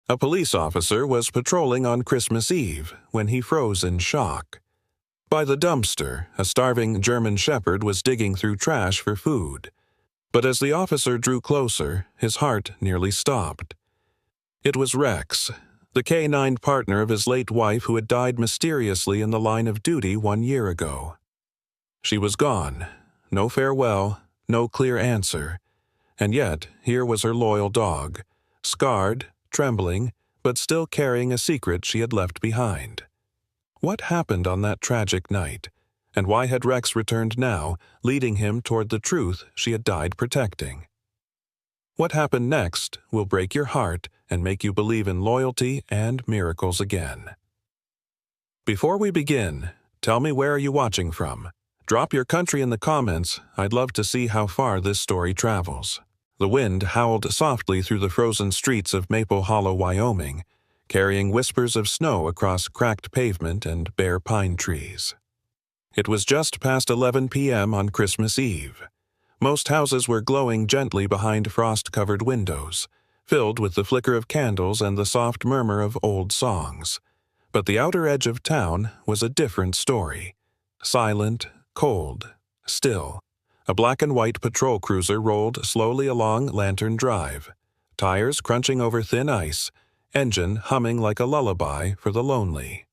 A police officer was patrolling on Christmas Eve when he froze in shock. By the dumpster, a starving German Shepherd was digging through trash for food. But as the officer drew closer, his heart nearly stopped. It was Rex, the canine partner of his late wife who had died mysteriously in the line of duty 1 year ago. She was gone. No farewell, no clear answer. And yet, here was her loyal dog, scarred, trembling, but still carrying a secret she had left behind. What happened on that tragic night, and why had Rex returned now, leading him toward the truth she had died protecting? What happened next will break your heart and make you believe in loyalty and miracles again. Before we begin, tell me, where are you watching from? Drop your country in the comments. I'd love to see how far this story travels. The wind howled softly through the frozen streets of Maple Hollow, Wyoming, carrying whispers of snow across cracked pavement and bare pine trees. It was just past 11 p.m. on Christmas Eve. Most houses were glowing gently behind frost-covered windows, filled with the flicker of candles and the soft murmur of old songs. But the outer edge of town was a different story. Silent, cold, still. A black-and-white patrol cruiser rolled slowly along Lantern Drive, tires crunching over thin ice, engine humming like a lullaby for the lonely.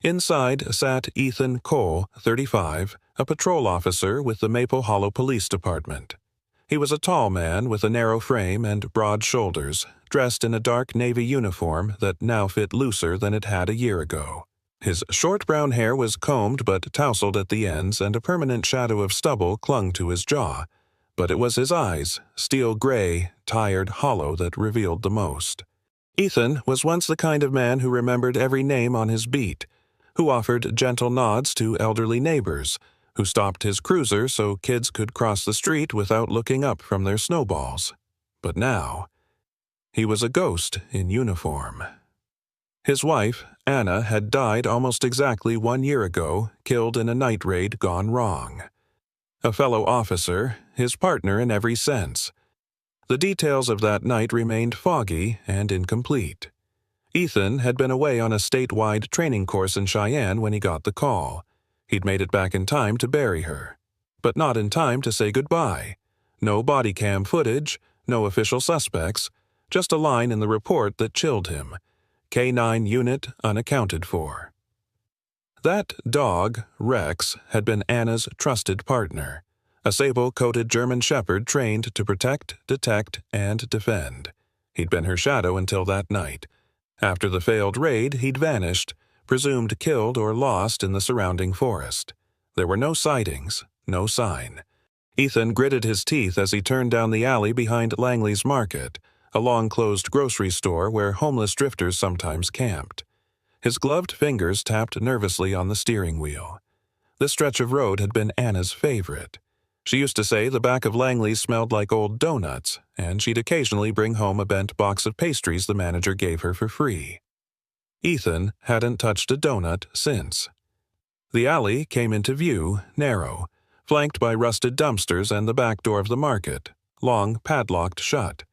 Inside sat Ethan Cole, 35, a patrol officer with the Maple Hollow Police Department. He was a tall man with a narrow frame and broad shoulders, dressed in a dark navy uniform that now fit looser than it had a year ago. His short brown hair was combed but tousled at the ends, and a permanent shadow of stubble clung to his jaw. But it was his eyes, steel gray, tired, hollow, that revealed the most. Ethan was once the kind of man who remembered every name on his beat, who offered gentle nods to elderly neighbors, who stopped his cruiser so kids could cross the street without looking up from their snowballs. But now, he was a ghost in uniform. His wife, Anna, had died almost exactly 1 year ago, killed in a night raid gone wrong. A fellow officer, his partner in every sense. The details of that night remained foggy and incomplete. Ethan had been away on a statewide training course in Cheyenne when he got the call. He'd made it back in time to bury her, but not in time to say goodbye. No body cam footage, no official suspects, just a line in the report that chilled him. K-9 unit unaccounted for. That dog, Rex, had been Anna's trusted partner, a sable-coated German Shepherd trained to protect, detect, and defend. He'd been her shadow until that night. After the failed raid, he'd vanished, presumed killed or lost in the surrounding forest. There were no sightings, no sign. Ethan gritted his teeth as he turned down the alley behind Langley's Market, a long-closed grocery store where homeless drifters sometimes camped. His gloved fingers tapped nervously on the steering wheel. This stretch of road had been Anna's favorite. She used to say the back of Langley's smelled like old donuts, and she'd occasionally bring home a bent box of pastries the manager gave her for free. Ethan hadn't touched a donut since. The alley came into view, narrow, flanked by rusted dumpsters and the back door of the market, long padlocked shut.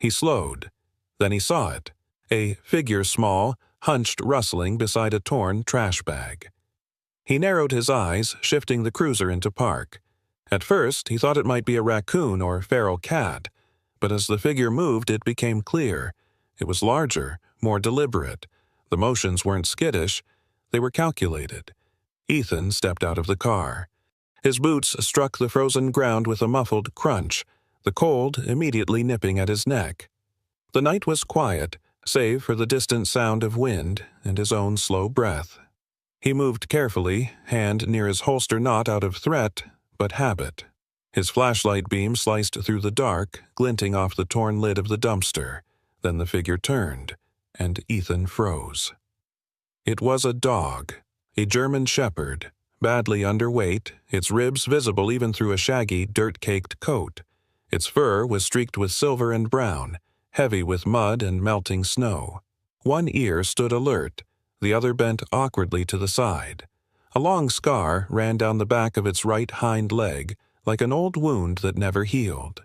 He slowed. Then he saw it, a figure small, hunched rustling beside a torn trash bag. He narrowed his eyes, shifting the cruiser into park. At first, he thought it might be a raccoon or feral cat, but as the figure moved, it became clear. It was larger, more deliberate. The motions weren't skittish, they were calculated. Ethan stepped out of the car. His boots struck the frozen ground with a muffled crunch, the cold immediately nipping at his neck. The night was quiet, save for the distant sound of wind and his own slow breath. He moved carefully, hand near his holster not out of threat, but habit. His flashlight beam sliced through the dark, glinting off the torn lid of the dumpster. Then the figure turned, and Ethan froze. It was a dog, a German Shepherd, badly underweight, its ribs visible even through a shaggy, dirt-caked coat. Its fur was streaked with silver and brown, heavy with mud and melting snow. One ear stood alert, the other bent awkwardly to the side. A long scar ran down the back of its right hind leg, like an old wound that never healed.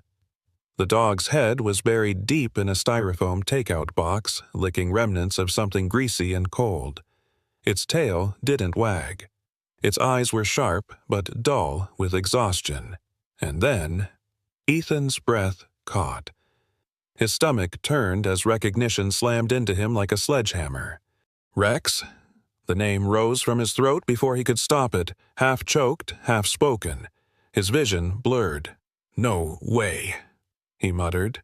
The dog's head was buried deep in a styrofoam takeout box, licking remnants of something greasy and cold. Its tail didn't wag. Its eyes were sharp but dull with exhaustion. And then, Ethan's breath caught. His stomach turned as recognition slammed into him like a sledgehammer. Rex? The name rose from his throat before he could stop it, half choked, half spoken. His vision blurred. "No way," he muttered.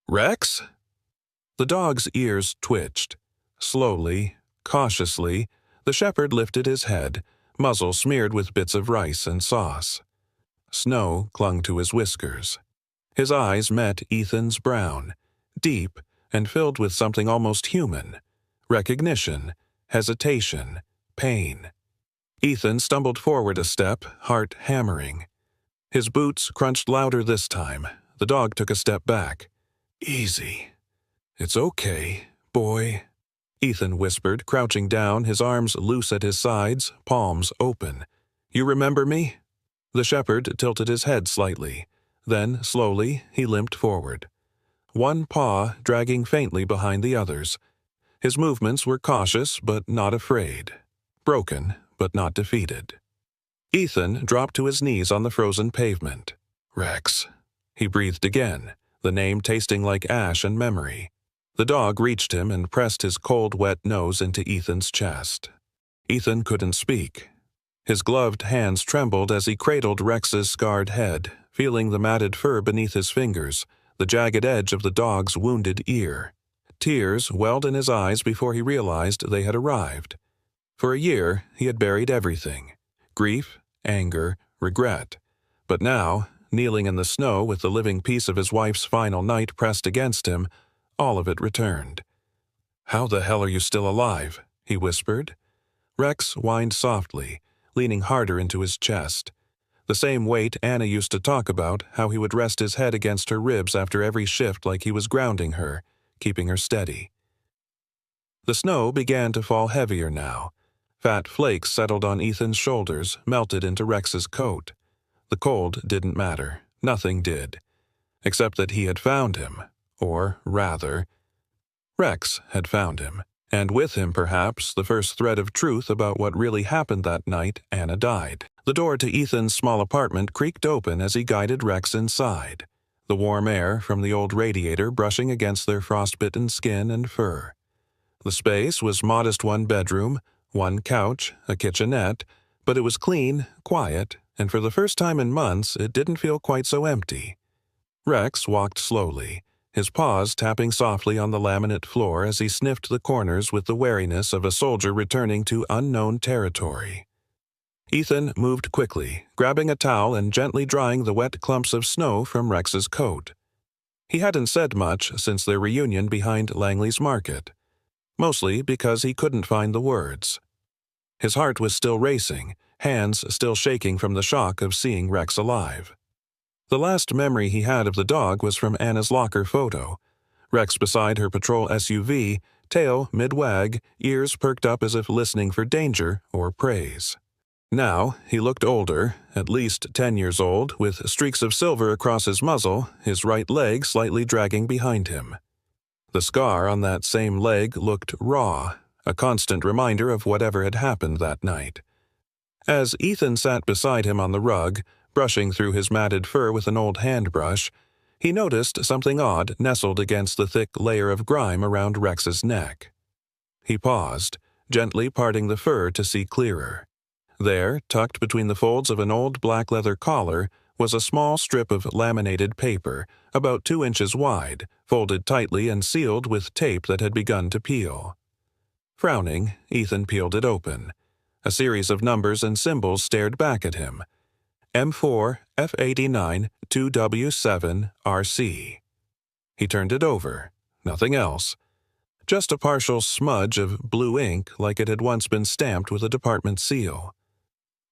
"Rex?" The dog's ears twitched. Slowly, cautiously, the shepherd lifted his head, muzzle smeared with bits of rice and sauce. Snow clung to his whiskers. His eyes met Ethan's brown, deep and filled with something almost human. Recognition, hesitation, pain. Ethan stumbled forward a step, heart hammering. His boots crunched louder this time. The dog took a step back. "Easy. It's okay, boy," Ethan whispered, crouching down, his arms loose at his sides, palms open. "You remember me?" The shepherd tilted his head slightly. Then, slowly, he limped forward, one paw dragging faintly behind the others. His movements were cautious but not afraid, broken but not defeated. Ethan dropped to his knees on the frozen pavement. "Rex," he breathed again, the name tasting like ash and memory. The dog reached him and pressed his cold, wet nose into Ethan's chest. Ethan couldn't speak. His gloved hands trembled as he cradled Rex's scarred head, feeling the matted fur beneath his fingers, the jagged edge of the dog's wounded ear. Tears welled in his eyes before he realized they had arrived. For a year, he had buried everything: grief, anger, regret. But now, kneeling in the snow with the living piece of his wife's final night pressed against him, all of it returned. "How the hell are you still alive?" he whispered. Rex whined softly, leaning harder into his chest. The same weight Anna used to talk about, how he would rest his head against her ribs after every shift like he was grounding her, keeping her steady. The snow began to fall heavier now. Fat flakes settled on Ethan's shoulders, melted into Rex's coat. The cold didn't matter. Nothing did. Except that he had found him. Or, rather, Rex had found him. And with him, perhaps, the first thread of truth about what really happened that night Anna died. The door to Ethan's small apartment creaked open as he guided Rex inside, the warm air from the old radiator brushing against their frostbitten skin and fur. The space was modest: one bedroom, one couch, a kitchenette, but it was clean, quiet, and for the first time in months it didn't feel quite so empty. Rex walked slowly, his paws tapping softly on the laminate floor as he sniffed the corners with the wariness of a soldier returning to unknown territory. Ethan moved quickly, grabbing a towel and gently drying the wet clumps of snow from Rex's coat. He hadn't said much since their reunion behind Langley's Market, mostly because he couldn't find the words. His heart was still racing, hands still shaking from the shock of seeing Rex alive. The last memory he had of the dog was from Anna's locker photo. Rex beside her patrol SUV, tail mid-wag, ears perked up as if listening for danger or praise. Now, he looked older, at least 10 years old, with streaks of silver across his muzzle, his right leg slightly dragging behind him. The scar on that same leg looked raw, a constant reminder of whatever had happened that night. As Ethan sat beside him on the rug, brushing through his matted fur with an old hand brush, he noticed something odd nestled against the thick layer of grime around Rex's neck. He paused, gently parting the fur to see clearer. There, tucked between the folds of an old black leather collar, was a small strip of laminated paper, about 2 inches wide, folded tightly and sealed with tape that had begun to peel. Frowning, Ethan peeled it open. A series of numbers and symbols stared back at him. M4, F89, 2W7, RC. He turned it over. Nothing else. Just a partial smudge of blue ink like it had once been stamped with a department seal.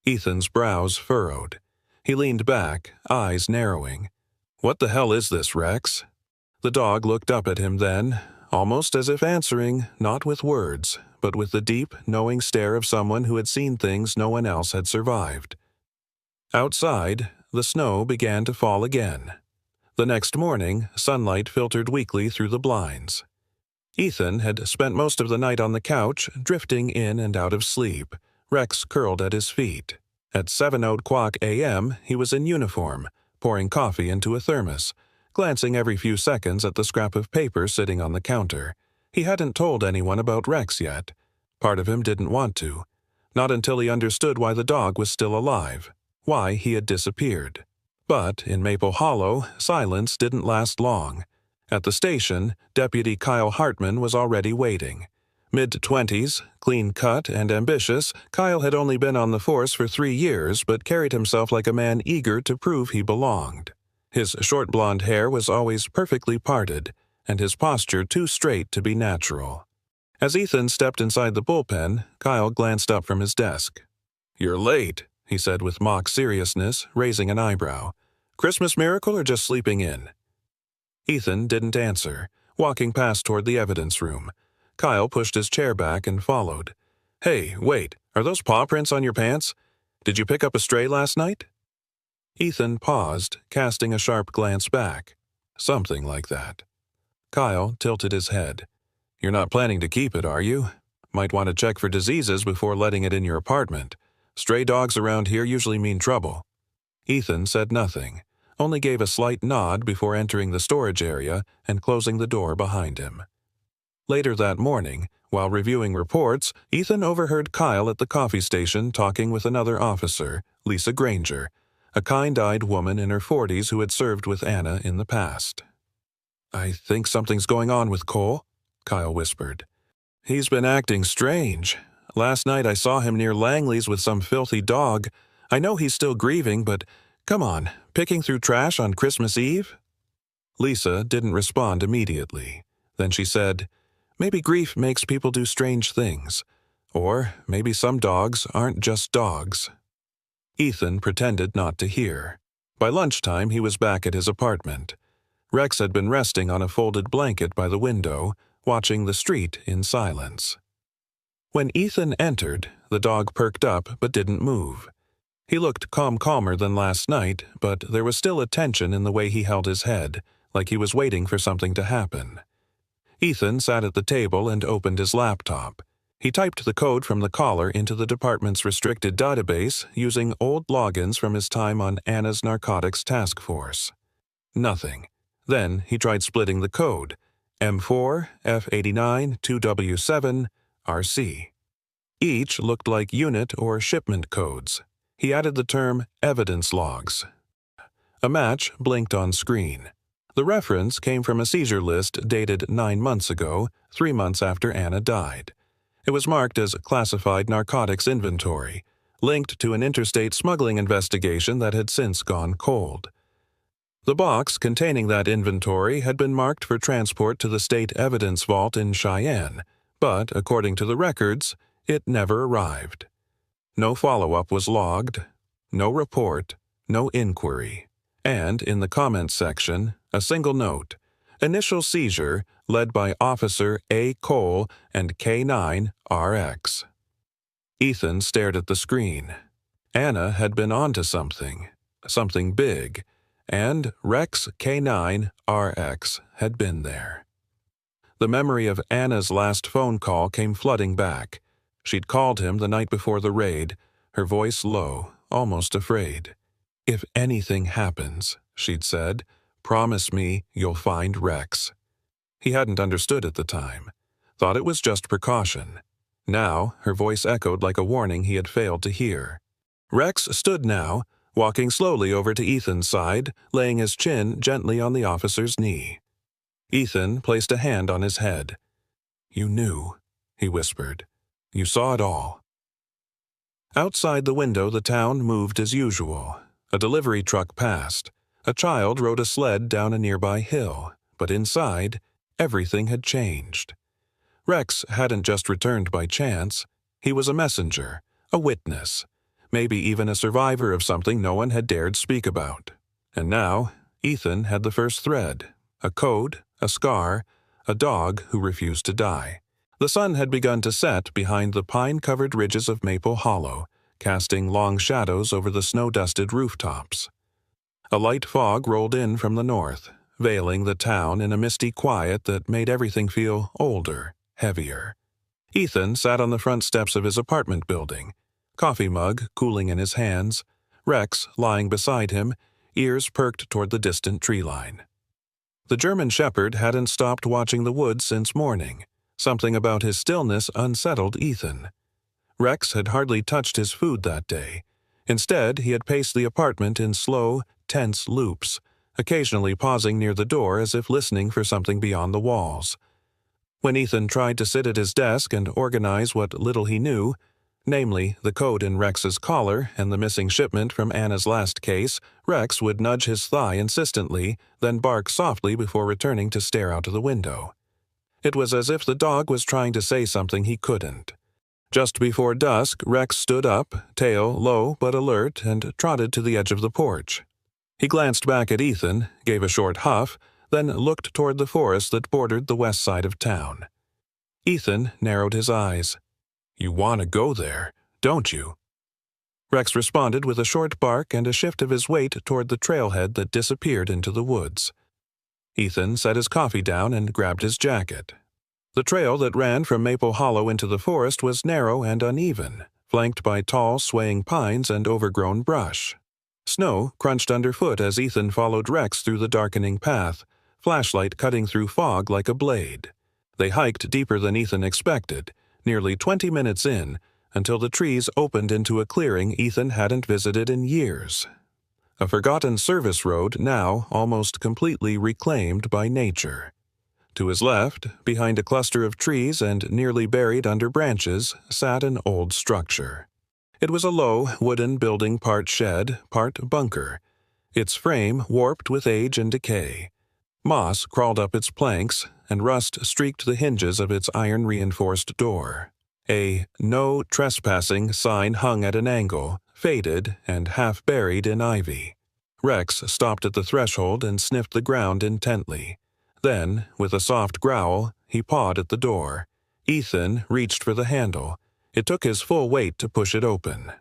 Ethan's brows furrowed. He leaned back, eyes narrowing. "What the hell is this, Rex?" The dog looked up at him then, almost as if answering, not with words, but with the deep, knowing stare of someone who had seen things no one else had survived. Outside, the snow began to fall again. The next morning, sunlight filtered weakly through the blinds. Ethan had spent most of the night on the couch, drifting in and out of sleep, Rex curled at his feet. At 7:00 a.m., he was in uniform, pouring coffee into a thermos, glancing every few seconds at the scrap of paper sitting on the counter. He hadn't told anyone about Rex yet. Part of him didn't want to. Not until he understood why the dog was still alive, why he had disappeared. But in Maple Hollow, silence didn't last long. At the station, Deputy Kyle Hartman was already waiting. Mid-20s, clean-cut and ambitious, Kyle had only been on the force for 3 years but carried himself like a man eager to prove he belonged. His short blonde hair was always perfectly parted, and his posture too straight to be natural. As Ethan stepped inside the bullpen, Kyle glanced up from his desk. "You're late," he said with mock seriousness, raising an eyebrow. "Christmas miracle or just sleeping in?" Ethan didn't answer, walking past toward the evidence room. Kyle pushed his chair back and followed. "Hey, wait, are those paw prints on your pants? Did you pick up a stray last night?" Ethan paused, casting a sharp glance back. "Something like that." Kyle tilted his head. "You're not planning to keep it, are you? Might want to check for diseases before letting it in your apartment. Stray dogs around here usually mean trouble." Ethan said nothing, only gave a slight nod before entering the storage area and closing the door behind him. Later that morning, while reviewing reports, Ethan overheard Kyle at the coffee station talking with another officer, Lisa Granger, a kind-eyed woman in her 40s who had served with Anna in the past. "I think something's going on with Cole," Kyle whispered. "He's been acting strange. Last night I saw him near Langley's with some filthy dog. I know he's still grieving, but come on, picking through trash on Christmas Eve?" Lisa didn't respond immediately. Then she said, "Maybe grief makes people do strange things. Or maybe some dogs aren't just dogs." Ethan pretended not to hear. By lunchtime, he was back at his apartment. Rex had been resting on a folded blanket by the window, watching the street in silence. When Ethan entered, the dog perked up but didn't move. He looked calmer than last night, but there was still a tension in the way he held his head, like he was waiting for something to happen. Ethan sat at the table and opened his laptop. He typed the code from the caller into the department's restricted database using old logins from his time on Anna's narcotics task force. Nothing. Then he tried splitting the code. M4, F89, 2W7, RC. Each looked like unit or shipment codes. He added the term evidence logs. A match blinked on screen. The reference came from a seizure list dated 9 months ago, 3 months after Anna died. It was marked as classified narcotics inventory, linked to an interstate smuggling investigation that had since gone cold. The box containing that inventory had been marked for transport to the state evidence vault in Cheyenne, but, according to the records, it never arrived. No follow-up was logged, no report, no inquiry, and, in the comments section, a single note: initial seizure led by Officer A. Cole and K9 RX. Ethan stared at the screen. Anna had been onto something big, and Rex K9 RX had been there. The memory of Anna's last phone call came flooding back. She'd called him the night before the raid, her voice low, almost afraid. "If anything happens," she'd said, "promise me you'll find Rex." He hadn't understood at the time. Thought it was just precaution. Now, her voice echoed like a warning he had failed to hear. Rex stood now, walking slowly over to Ethan's side, laying his chin gently on the officer's knee. Ethan placed a hand on his head. "You knew," he whispered. "You saw it all." Outside the window, the town moved as usual. A delivery truck passed. A child rode a sled down a nearby hill, but inside, everything had changed. Rex hadn't just returned by chance. He was a messenger, a witness, maybe even a survivor of something no one had dared speak about. And now, Ethan had the first thread: a code, a scar, a dog who refused to die. The sun had begun to set behind the pine-covered ridges of Maple Hollow, casting long shadows over the snow-dusted rooftops. A light fog rolled in from the north, veiling the town in a misty quiet that made everything feel older, heavier. Ethan sat on the front steps of his apartment building, coffee mug cooling in his hands, Rex lying beside him, ears perked toward the distant tree line. The German Shepherd hadn't stopped watching the woods since morning. Something about his stillness unsettled Ethan. Rex had hardly touched his food that day. Instead, he had paced the apartment in slow, tense loops, occasionally pausing near the door as if listening for something beyond the walls. When Ethan tried to sit at his desk and organize what little he knew, namely the code in Rex's collar and the missing shipment from Anna's last case, Rex would nudge his thigh insistently, then bark softly before returning to stare out of the window. It was as if the dog was trying to say something he couldn't. Just before dusk, Rex stood up, tail low but alert, and trotted to the edge of the porch. He glanced back at Ethan, gave a short huff, then looked toward the forest that bordered the west side of town. Ethan narrowed his eyes. "You want to go there, don't you?" Rex responded with a short bark and a shift of his weight toward the trailhead that disappeared into the woods. Ethan set his coffee down and grabbed his jacket. The trail that ran from Maple Hollow into the forest was narrow and uneven, flanked by tall, swaying pines and overgrown brush. Snow crunched underfoot as Ethan followed Rex through the darkening path, flashlight cutting through fog like a blade. They hiked deeper than Ethan expected, nearly 20 minutes in, until the trees opened into a clearing Ethan hadn't visited in years. A forgotten service road now almost completely reclaimed by nature. To his left, behind a cluster of trees and nearly buried under branches, sat an old structure. It was a low, wooden building, part shed, part bunker, its frame warped with age and decay. Moss crawled up its planks, and rust streaked the hinges of its iron-reinforced door. A "No Trespassing" sign hung at an angle, faded and half buried in ivy. Rex stopped at the threshold and sniffed the ground intently. Then, with a soft growl, he pawed at the door. Ethan reached for the handle. It took his full weight to push it open.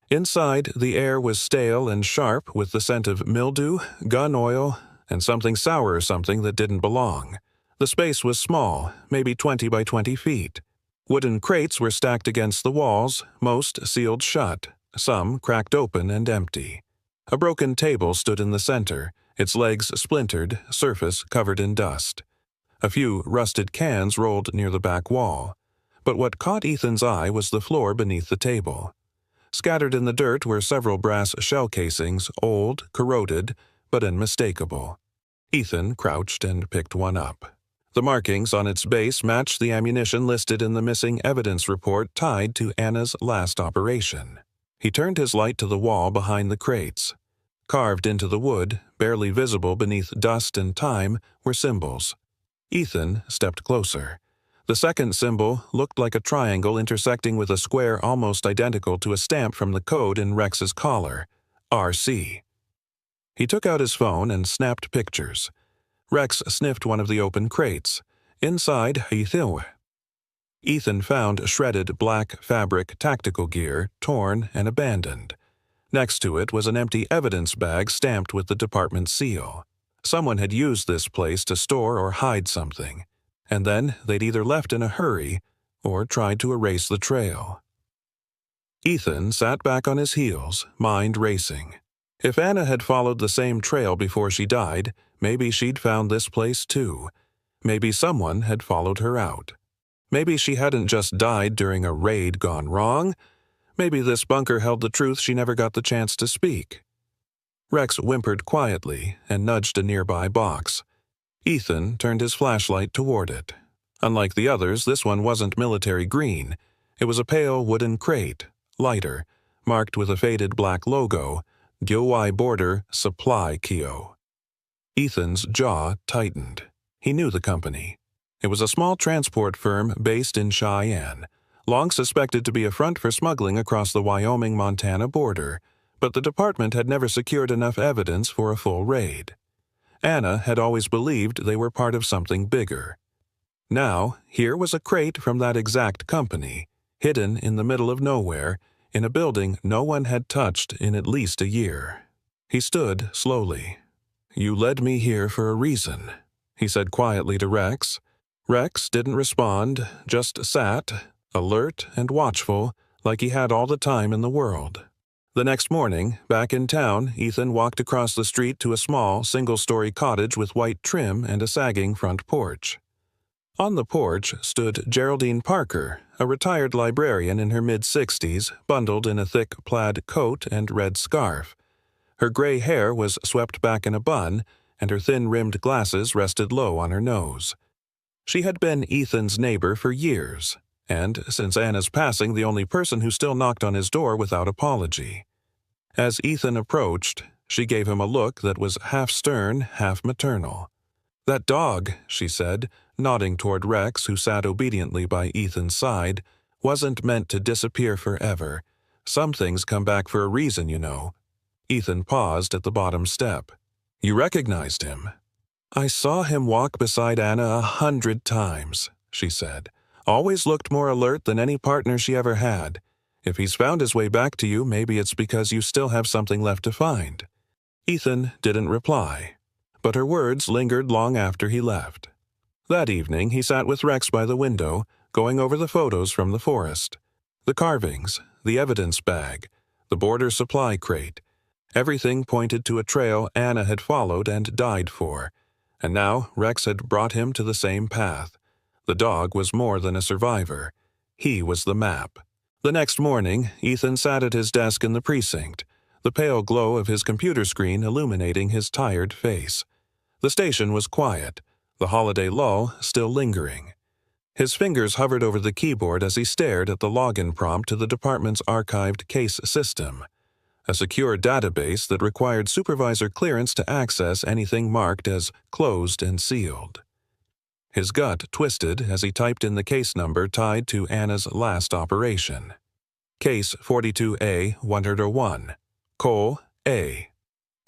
Inside, the air was stale and sharp with the scent of mildew, gun oil, and something sour something that didn't belong. The space was small, maybe 20 by 20 feet. Wooden crates were stacked against the walls, most sealed shut, some cracked open and empty. A broken table stood in the center, its legs splintered, surface covered in dust. A few rusted cans rolled near the back wall. But what caught Ethan's eye was the floor beneath the table. Scattered in the dirt were several brass shell casings, old, corroded, but unmistakable. Ethan crouched and picked one up. The markings on its base matched the ammunition listed in the missing evidence report tied to Anna's last operation. He turned his light to the wall behind the crates. Carved into the wood, barely visible beneath dust and time, were symbols. Ethan stepped closer. The second symbol looked like a triangle intersecting with a square almost identical to a stamp from the code in Rex's collar, RC. He took out his phone and snapped pictures. Rex sniffed one of the open crates. Inside, Ethan found shredded black fabric tactical gear, torn and abandoned. Next to it was an empty evidence bag stamped with the department seal. Someone had used this place to store or hide something, and then they'd either left in a hurry or tried to erase the trail. Ethan sat back on his heels, mind racing. If Anna had followed the same trail before she died, maybe she'd found this place too. Maybe someone had followed her out. Maybe she hadn't just died during a raid gone wrong. Maybe this bunker held the truth she never got the chance to speak. Rex whimpered quietly and nudged a nearby box. Ethan turned his flashlight toward it. Unlike the others, this one wasn't military green. It was a pale wooden crate, lighter, marked with a faded black logo, Gilwai Border Supply Kio. Ethan's jaw tightened. He knew the company. It was a small transport firm based in Cheyenne, long suspected to be a front for smuggling across the Wyoming-Montana border, but the department had never secured enough evidence for a full raid. Anna had always believed they were part of something bigger. Now, here was a crate from that exact company, hidden in the middle of nowhere, in a building no one had touched in at least a year. He stood slowly. "You led me here for a reason," he said quietly to Rex. Rex didn't respond, just sat, alert and watchful, like he had all the time in the world. The next morning, back in town, Ethan walked across the street to a small, single-story cottage with white trim and a sagging front porch. On the porch stood Geraldine Parker, a retired librarian in her mid-60s, bundled in a thick plaid coat and red scarf. Her gray hair was swept back in a bun, and her thin-rimmed glasses rested low on her nose. She had been Ethan's neighbor for years, and, since Anna's passing, the only person who still knocked on his door without apology. As Ethan approached, she gave him a look that was half stern, half maternal. "That dog," she said, nodding toward Rex, who sat obediently by Ethan's side, "wasn't meant to disappear forever. Some things come back for a reason, you know." Ethan paused at the bottom step. "You recognized him?" "I saw him walk beside Anna 100 times," she said. "Always looked more alert than any partner she ever had. If he's found his way back to you, maybe it's because you still have something left to find." Ethan didn't reply, but her words lingered long after he left. That evening, he sat with Rex by the window, going over the photos from the forest. The carvings, the evidence bag, the border supply crate. Everything pointed to a trail Anna had followed and died for, and now Rex had brought him to the same path. The dog was more than a survivor. He was the map. The next morning, Ethan sat at his desk in the precinct, the pale glow of his computer screen illuminating his tired face. The station was quiet, the holiday lull still lingering. His fingers hovered over the keyboard as he stared at the login prompt to the department's archived case system, a secure database that required supervisor clearance to access anything marked as closed and sealed. His gut twisted as he typed in the case number tied to Anna's last operation. Case 42A-101, Cole A.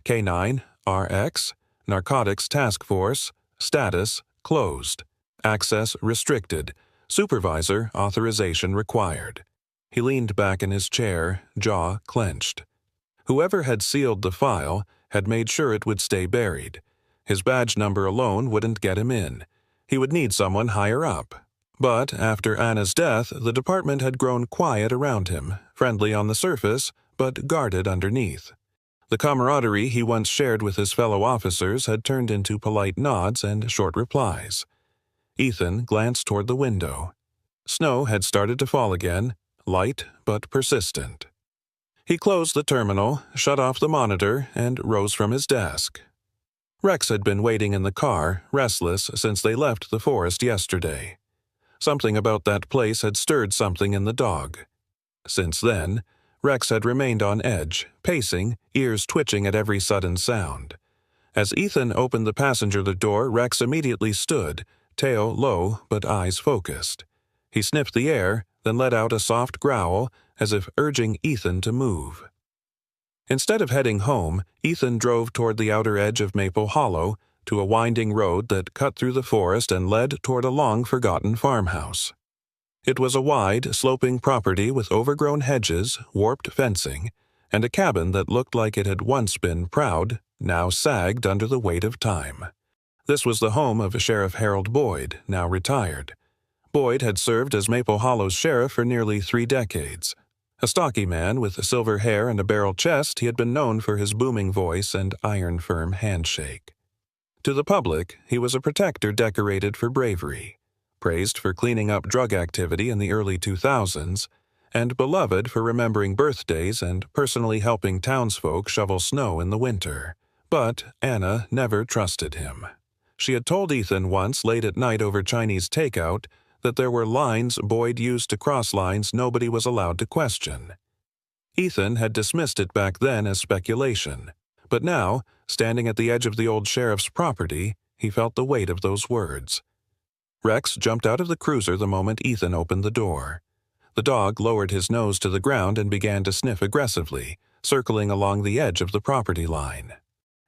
K9, RX, Narcotics Task Force, status closed, access restricted, supervisor authorization required. He leaned back in his chair, jaw clenched. Whoever had sealed the file had made sure it would stay buried. His badge number alone wouldn't get him in. He would need someone higher up. But after Anna's death, the department had grown quiet around him, friendly on the surface, but guarded underneath. The camaraderie he once shared with his fellow officers had turned into polite nods and short replies. Ethan glanced toward the window. Snow had started to fall again, light but persistent. He closed the terminal, shut off the monitor, and rose from his desk. Rex had been waiting in the car, restless since they left the forest yesterday. Something about that place had stirred something in the dog. Since then, Rex had remained on edge, pacing, ears twitching at every sudden sound. As Ethan opened the passenger door, Rex immediately stood, tail low but eyes focused. He sniffed the air, then let out a soft growl, as if urging Ethan to move. Instead of heading home, Ethan drove toward the outer edge of Maple Hollow, to a winding road that cut through the forest and led toward a long-forgotten farmhouse. It was a wide, sloping property with overgrown hedges, warped fencing, and a cabin that looked like it had once been proud, now sagged under the weight of time. This was the home of Sheriff Harold Boyd, now retired. Boyd had served as Maple Hollow's sheriff for nearly 3 decades. A stocky man with silver hair and a barrel chest, he had been known for his booming voice and iron-firm handshake. To the public, he was a protector decorated for bravery, praised for cleaning up drug activity in the early 2000s, and beloved for remembering birthdays and personally helping townsfolk shovel snow in the winter. But Anna never trusted him. She had told Ethan once late at night over Chinese takeout that there were lines Boyd used to cross lines nobody was allowed to question. Ethan had dismissed it back then as speculation, but now, standing at the edge of the old sheriff's property, he felt the weight of those words. Rex jumped out of the cruiser the moment Ethan opened the door. The dog lowered his nose to the ground and began to sniff aggressively, circling along the edge of the property line.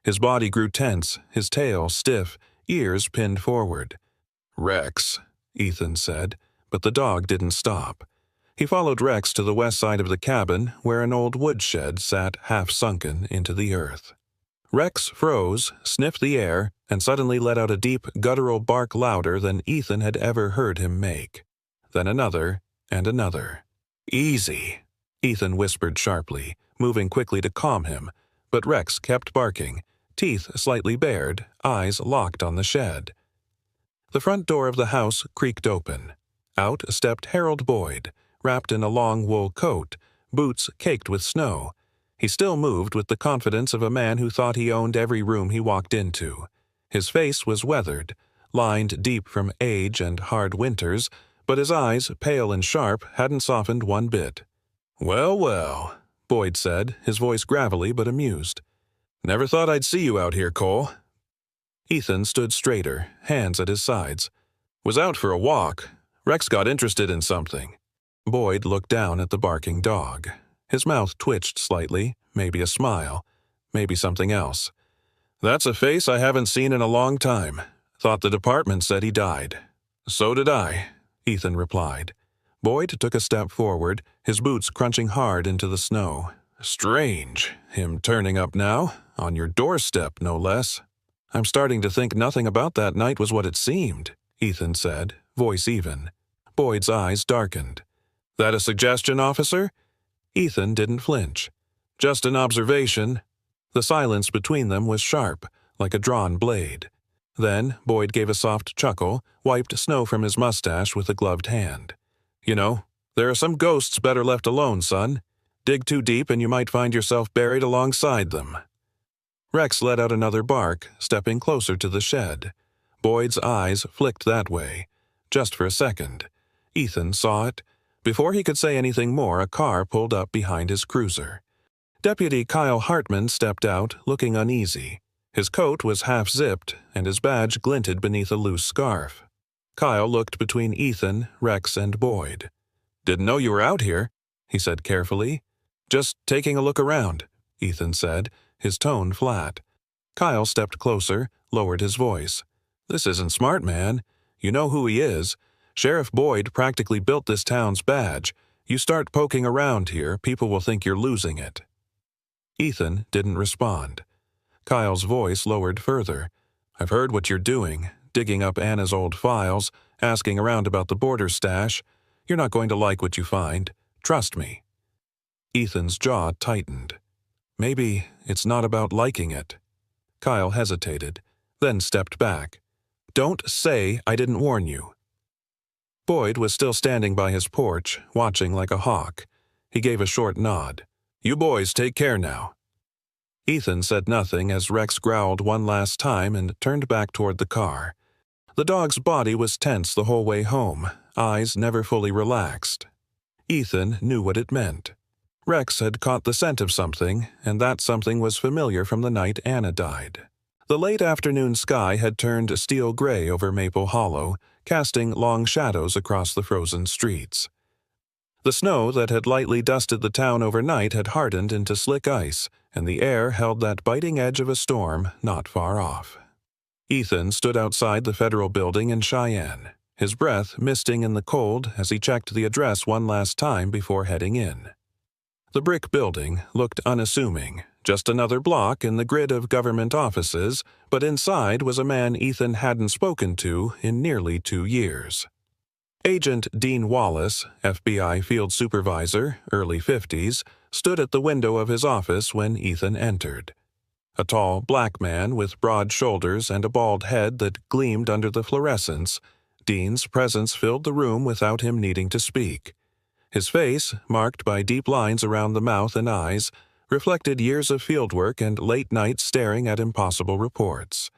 His body grew tense, his tail stiff, ears pinned forward. "Rex," Ethan said, but the dog didn't stop. He followed Rex to the west side of the cabin, where an old woodshed sat half-sunken into the earth. Rex froze, sniffed the air, and suddenly let out a deep, guttural bark louder than Ethan had ever heard him make. Then another, and another. "Easy," Ethan whispered sharply, moving quickly to calm him, but Rex kept barking, teeth slightly bared, eyes locked on the shed. The front door of the house creaked open. Out stepped Harold Boyd, wrapped in a long wool coat, boots caked with snow. He still moved with the confidence of a man who thought he owned every room he walked into. His face was weathered, lined deep from age and hard winters, but his eyes, pale and sharp, hadn't softened one bit. "Well, well," Boyd said, his voice gravelly but amused. "Never thought I'd see you out here, Cole." Ethan stood straighter, hands at his sides. "Was out for a walk. Rex got interested in something." Boyd looked down at the barking dog. His mouth twitched slightly, maybe a smile, maybe something else. "That's a face I haven't seen in a long time. Thought the department said he died." "So did I," Ethan replied. Boyd took a step forward, his boots crunching hard into the snow. "Strange, him turning up now, on your doorstep, no less." "I'm starting to think nothing about that night was what it seemed," Ethan said, voice even. Boyd's eyes darkened. "That a suggestion, officer?" Ethan didn't flinch. "Just an observation." The silence between them was sharp, like a drawn blade. Then Boyd gave a soft chuckle, wiped snow from his mustache with a gloved hand. "You know, there are some ghosts better left alone, son. Dig too deep and you might find yourself buried alongside them." Rex let out another bark, stepping closer to the shed. Boyd's eyes flicked that way. Just for a second. Ethan saw it. Before he could say anything more, a car pulled up behind his cruiser. Deputy Kyle Hartman stepped out, looking uneasy. His coat was half-zipped, and his badge glinted beneath a loose scarf. Kyle looked between Ethan, Rex, and Boyd. "Didn't know you were out here," he said carefully. "Just taking a look around," Ethan said, his tone flat. Kyle stepped closer, lowered his voice. "This isn't smart, man. You know who he is. Sheriff Boyd practically built this town's badge. You start poking around here, people will think you're losing it." Ethan didn't respond. Kyle's voice lowered further. "I've heard what you're doing, digging up Anna's old files, asking around about the border stash. You're not going to like what you find. Trust me." Ethan's jaw tightened. "Maybe it's not about liking it." Kyle hesitated, then stepped back. "Don't say I didn't warn you." Boyd was still standing by his porch, watching like a hawk. He gave a short nod. "You boys take care now." Ethan said nothing as Rex growled one last time and turned back toward the car. The dog's body was tense the whole way home, eyes never fully relaxed. Ethan knew what it meant. Rex had caught the scent of something, and that something was familiar from the night Anna died. The late afternoon sky had turned steel gray over Maple Hollow, casting long shadows across the frozen streets. The snow that had lightly dusted the town overnight had hardened into slick ice, and the air held that biting edge of a storm not far off. Ethan stood outside the federal building in Cheyenne, his breath misting in the cold as he checked the address one last time before heading in. The brick building looked unassuming, just another block in the grid of government offices, but inside was a man Ethan hadn't spoken to in nearly 2 years. Agent Dean Wallace, FBI field supervisor, early 50s, stood at the window of his office when Ethan entered. A tall black man with broad shoulders and a bald head that gleamed under the fluorescence, Dean's presence filled the room without him needing to speak. His face, marked by deep lines around the mouth and eyes, reflected years of fieldwork and late nights staring at impossible reports.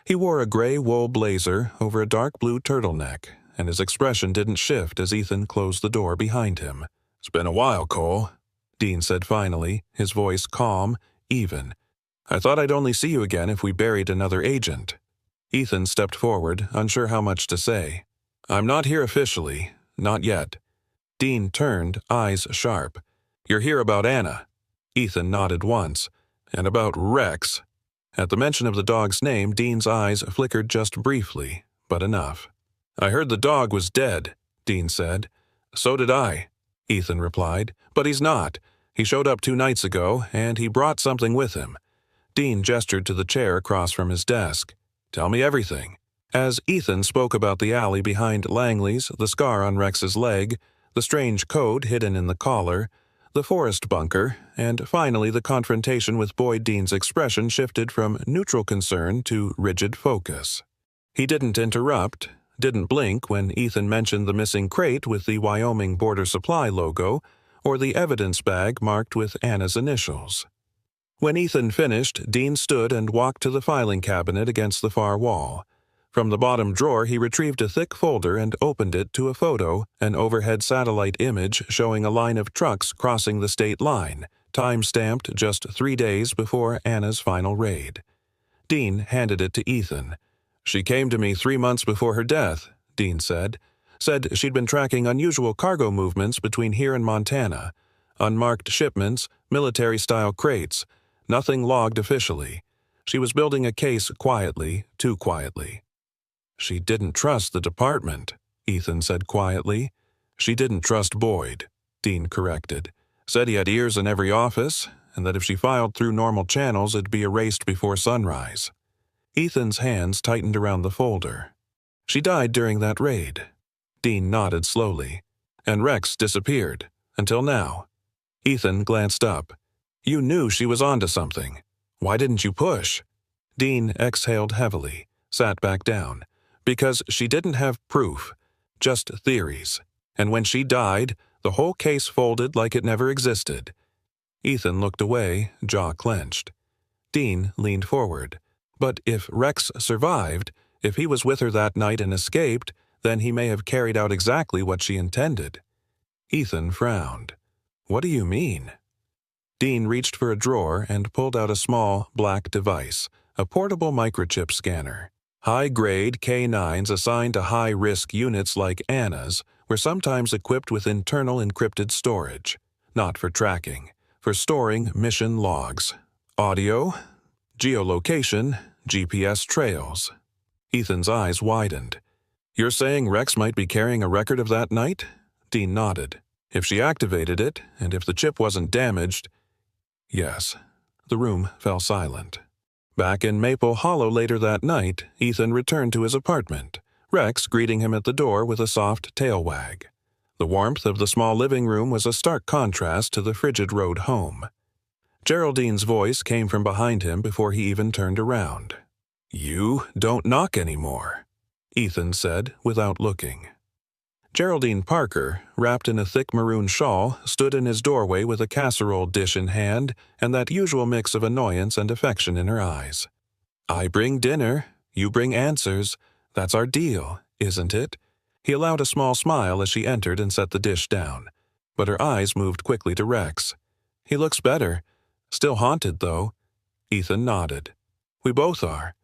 He wore a gray wool blazer over a dark blue turtleneck, and his expression didn't shift as Ethan closed the door behind him. "It's been a while, Cole," Dean said finally, his voice calm, even. "I thought I'd only see you again if we buried another agent." Ethan stepped forward, unsure how much to say. "I'm not here officially. Not yet." Dean turned, eyes sharp. "You're here about Anna." Ethan nodded once. "And about Rex." At the mention of the dog's name, Dean's eyes flickered just briefly, but enough. "I heard the dog was dead," Dean said. "So did I," Ethan replied. "But he's not. He showed up 2 nights ago, and he brought something with him. Dean gestured to the chair across from his desk. "Tell me everything." As Ethan spoke about the alley behind Langley's, the scar on Rex's leg, the strange code hidden in the collar, the forest bunker, and finally the confrontation with Boyd, Dean's expression shifted from neutral concern to rigid focus. He didn't interrupt, didn't blink when Ethan mentioned the missing crate with the Wyoming Border Supply logo or the evidence bag marked with Anna's initials. When Ethan finished, Dean stood and walked to the filing cabinet against the far wall. From the bottom drawer, he retrieved a thick folder and opened it to a photo, an overhead satellite image showing a line of trucks crossing the state line, time-stamped just 3 days before Anna's final raid. Dean handed it to Ethan. "She came to me 3 months before her death," Dean said. "Said she'd been tracking unusual cargo movements between here and Montana. Unmarked shipments, military-style crates. Nothing logged officially. She was building a case quietly, too quietly." "She didn't trust the department," Ethan said quietly. "She didn't trust Boyd," Dean corrected. "Said he had ears in every office, and that if she filed through normal channels it'd be erased before sunrise." Ethan's hands tightened around the folder. "She died during that raid." Dean nodded slowly. "And Rex disappeared. Until now." Ethan glanced up. "You knew she was onto something. Why didn't you push?" Dean exhaled heavily, sat back down. "Because she didn't have proof, just theories. And when she died, the whole case folded like it never existed." Ethan looked away, jaw clenched. Dean leaned forward. "But if Rex survived, if he was with her that night and escaped, then he may have carried out exactly what she intended." Ethan frowned. "What do you mean?" Dean reached for a drawer and pulled out a small, black device, a portable microchip scanner. High-grade K9s assigned to high-risk units like Anna's were sometimes equipped with internal encrypted storage, not for tracking, for storing mission logs, audio, geolocation, GPS trails. Ethan's eyes widened. "You're saying Rex might be carrying a record of that night?" Dean nodded. "If she activated it, and if the chip wasn't damaged—" "Yes." The room fell silent. Back in Maple Hollow later that night, Ethan returned to his apartment, Rex greeting him at the door with a soft tail wag. The warmth of the small living room was a stark contrast to the frigid road home. Geraldine's voice came from behind him before he even turned around. "You don't knock anymore," Ethan said without looking. Geraldine Parker, wrapped in a thick maroon shawl, stood in his doorway with a casserole dish in hand and that usual mix of annoyance and affection in her eyes. "I bring dinner, you bring answers. That's our deal, isn't it?" He allowed a small smile as she entered and set the dish down, but her eyes moved quickly to Rex. "He looks better. Still haunted, though." Ethan nodded. "We both are."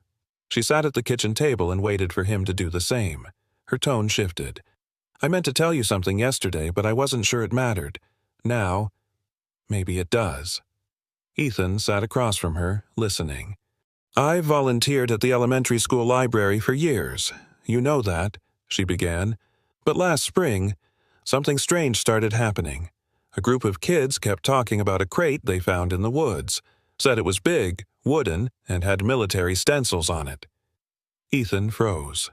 She sat at the kitchen table and waited for him to do the same. Her tone shifted. "I meant to tell you something yesterday, but I wasn't sure it mattered. Now, maybe it does." Ethan sat across from her, listening. "I've volunteered at the elementary school library for years. You know that," she began. "But last spring, something strange started happening. A group of kids kept talking about a crate they found in the woods. Said it was big, wooden, and had military stencils on it." Ethan froze.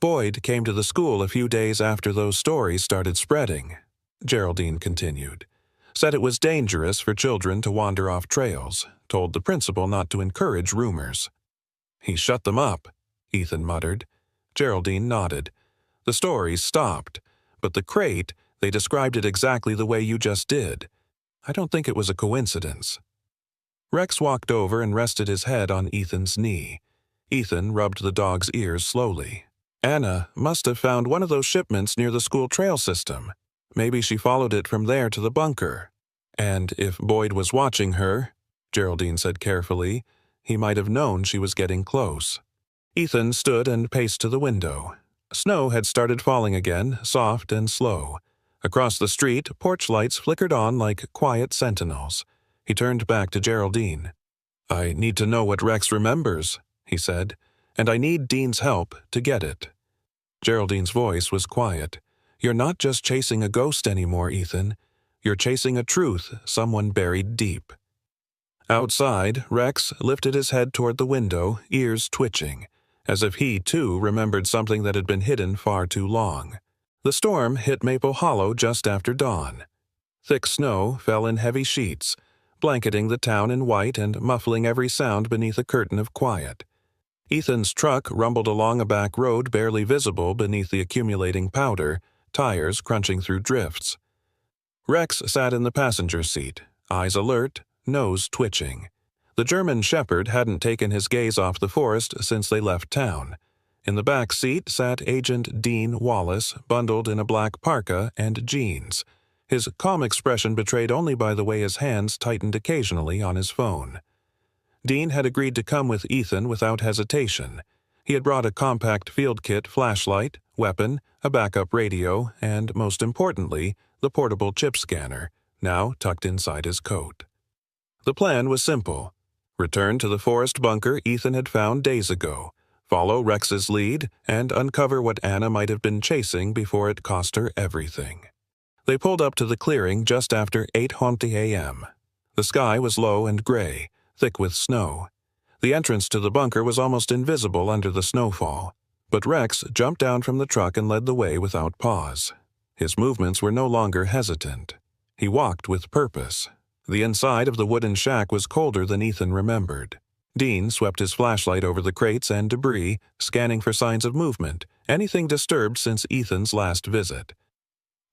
"Boyd came to the school a few days after those stories started spreading," Geraldine continued. "Said it was dangerous for children to wander off trails, told the principal not to encourage rumors." "He shut them up," Ethan muttered. Geraldine nodded. "The stories stopped, but the crate, they described it exactly the way you just did. I don't think it was a coincidence." Rex walked over and rested his head on Ethan's knee. Ethan rubbed the dog's ears slowly. "Anna must have found one of those shipments near the school trail system. Maybe she followed it from there to the bunker. And if Boyd was watching her," Geraldine said carefully, "he might have known she was getting close." Ethan stood and paced to the window. Snow had started falling again, soft and slow. Across the street, porch lights flickered on like quiet sentinels. He turned back to Geraldine. "I need to know what Rex remembers," he said, "and I need Dean's help to get it." Geraldine's voice was quiet. "You're not just chasing a ghost anymore, Ethan. You're chasing a truth someone buried deep." Outside, Rex lifted his head toward the window, ears twitching, as if he, too, remembered something that had been hidden far too long. The storm hit Maple Hollow just after dawn. Thick snow fell in heavy sheets, blanketing the town in white and muffling every sound beneath a curtain of quiet. Ethan's truck rumbled along a back road barely visible beneath the accumulating powder, tires crunching through drifts. Rex sat in the passenger seat, eyes alert, nose twitching. The German shepherd hadn't taken his gaze off the forest since they left town. In the back seat sat Agent Dean Wallace, bundled in a black parka and jeans, his calm expression betrayed only by the way his hands tightened occasionally on his phone. Dean had agreed to come with Ethan without hesitation. He had brought a compact field kit flashlight, weapon, a backup radio, and, most importantly, the portable chip scanner, now tucked inside his coat. The plan was simple. Return to the forest bunker Ethan had found days ago, follow Rex's lead, and uncover what Anna might have been chasing before it cost her everything. They pulled up to the clearing just after 8:20 a.m. The sky was low and gray, thick with snow. The entrance to the bunker was almost invisible under the snowfall, but Rex jumped down from the truck and led the way without pause. His movements were no longer hesitant. He walked with purpose. The inside of the wooden shack was colder than Ethan remembered. Dean swept his flashlight over the crates and debris, scanning for signs of movement, anything disturbed since Ethan's last visit.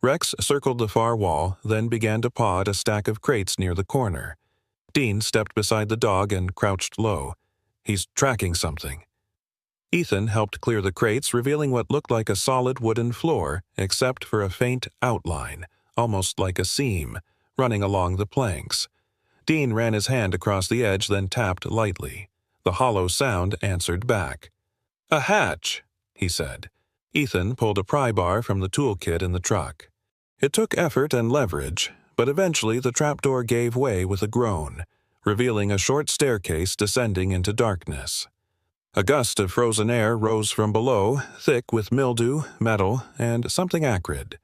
Rex circled the far wall, then began to paw at a stack of crates near the corner. Dean stepped beside the dog and crouched low. He's tracking something. Ethan helped clear the crates, revealing what looked like a solid wooden floor, except for a faint outline, almost like a seam, running along the planks. Dean ran his hand across the edge, then tapped lightly. The hollow sound answered back. "A hatch," he said. Ethan pulled a pry bar from the toolkit in the truck. It took effort and leverage, but eventually the trapdoor gave way with a groan, revealing a short staircase descending into darkness. A gust of frozen air rose from below, thick with mildew, metal, and something acrid.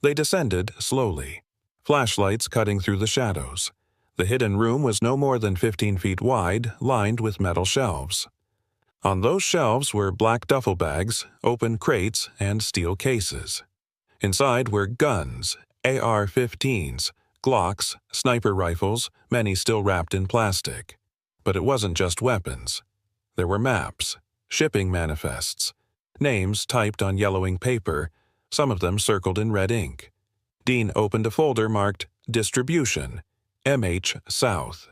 They descended slowly, flashlights cutting through the shadows. The hidden room was no more than 15 feet wide, lined with metal shelves. On those shelves were black duffel bags, open crates, and steel cases. Inside were guns, AR-15s, Glocks, sniper rifles, many still wrapped in plastic. But it wasn't just weapons. There were maps, shipping manifests, names typed on yellowing paper, some of them circled in red ink. Dean opened a folder marked Distribution, MH South.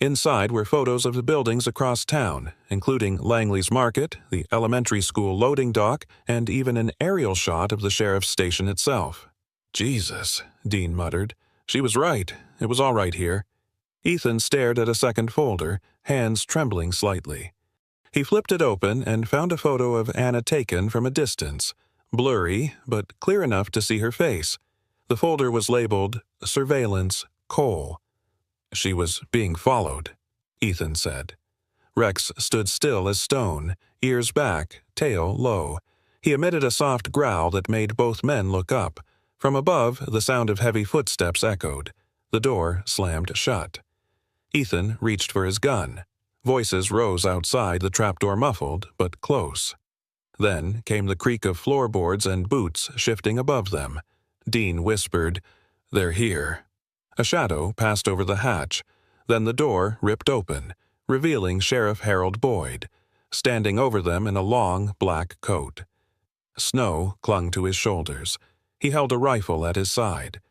Inside were photos of the buildings across town, including Langley's Market, the elementary school loading dock, and even an aerial shot of the sheriff's station itself. "Jesus," Dean muttered. "She was right. It was all right here." Ethan stared at a second folder, hands trembling slightly. He flipped it open and found a photo of Anna taken from a distance, blurry, but clear enough to see her face. The folder was labeled Surveillance Cole. "She was being followed," Ethan said. Rex stood still as stone, ears back, tail low. He emitted a soft growl that made both men look up. From above, the sound of heavy footsteps echoed. The door slammed shut. Ethan reached for his gun. Voices rose outside, the trapdoor muffled, but close. Then came the creak of floorboards and boots shifting above them. Dean whispered, "They're here." A shadow passed over the hatch. Then the door ripped open, revealing Sheriff Harold Boyd, standing over them in a long black coat. Snow clung to his shoulders. He held a rifle at his side.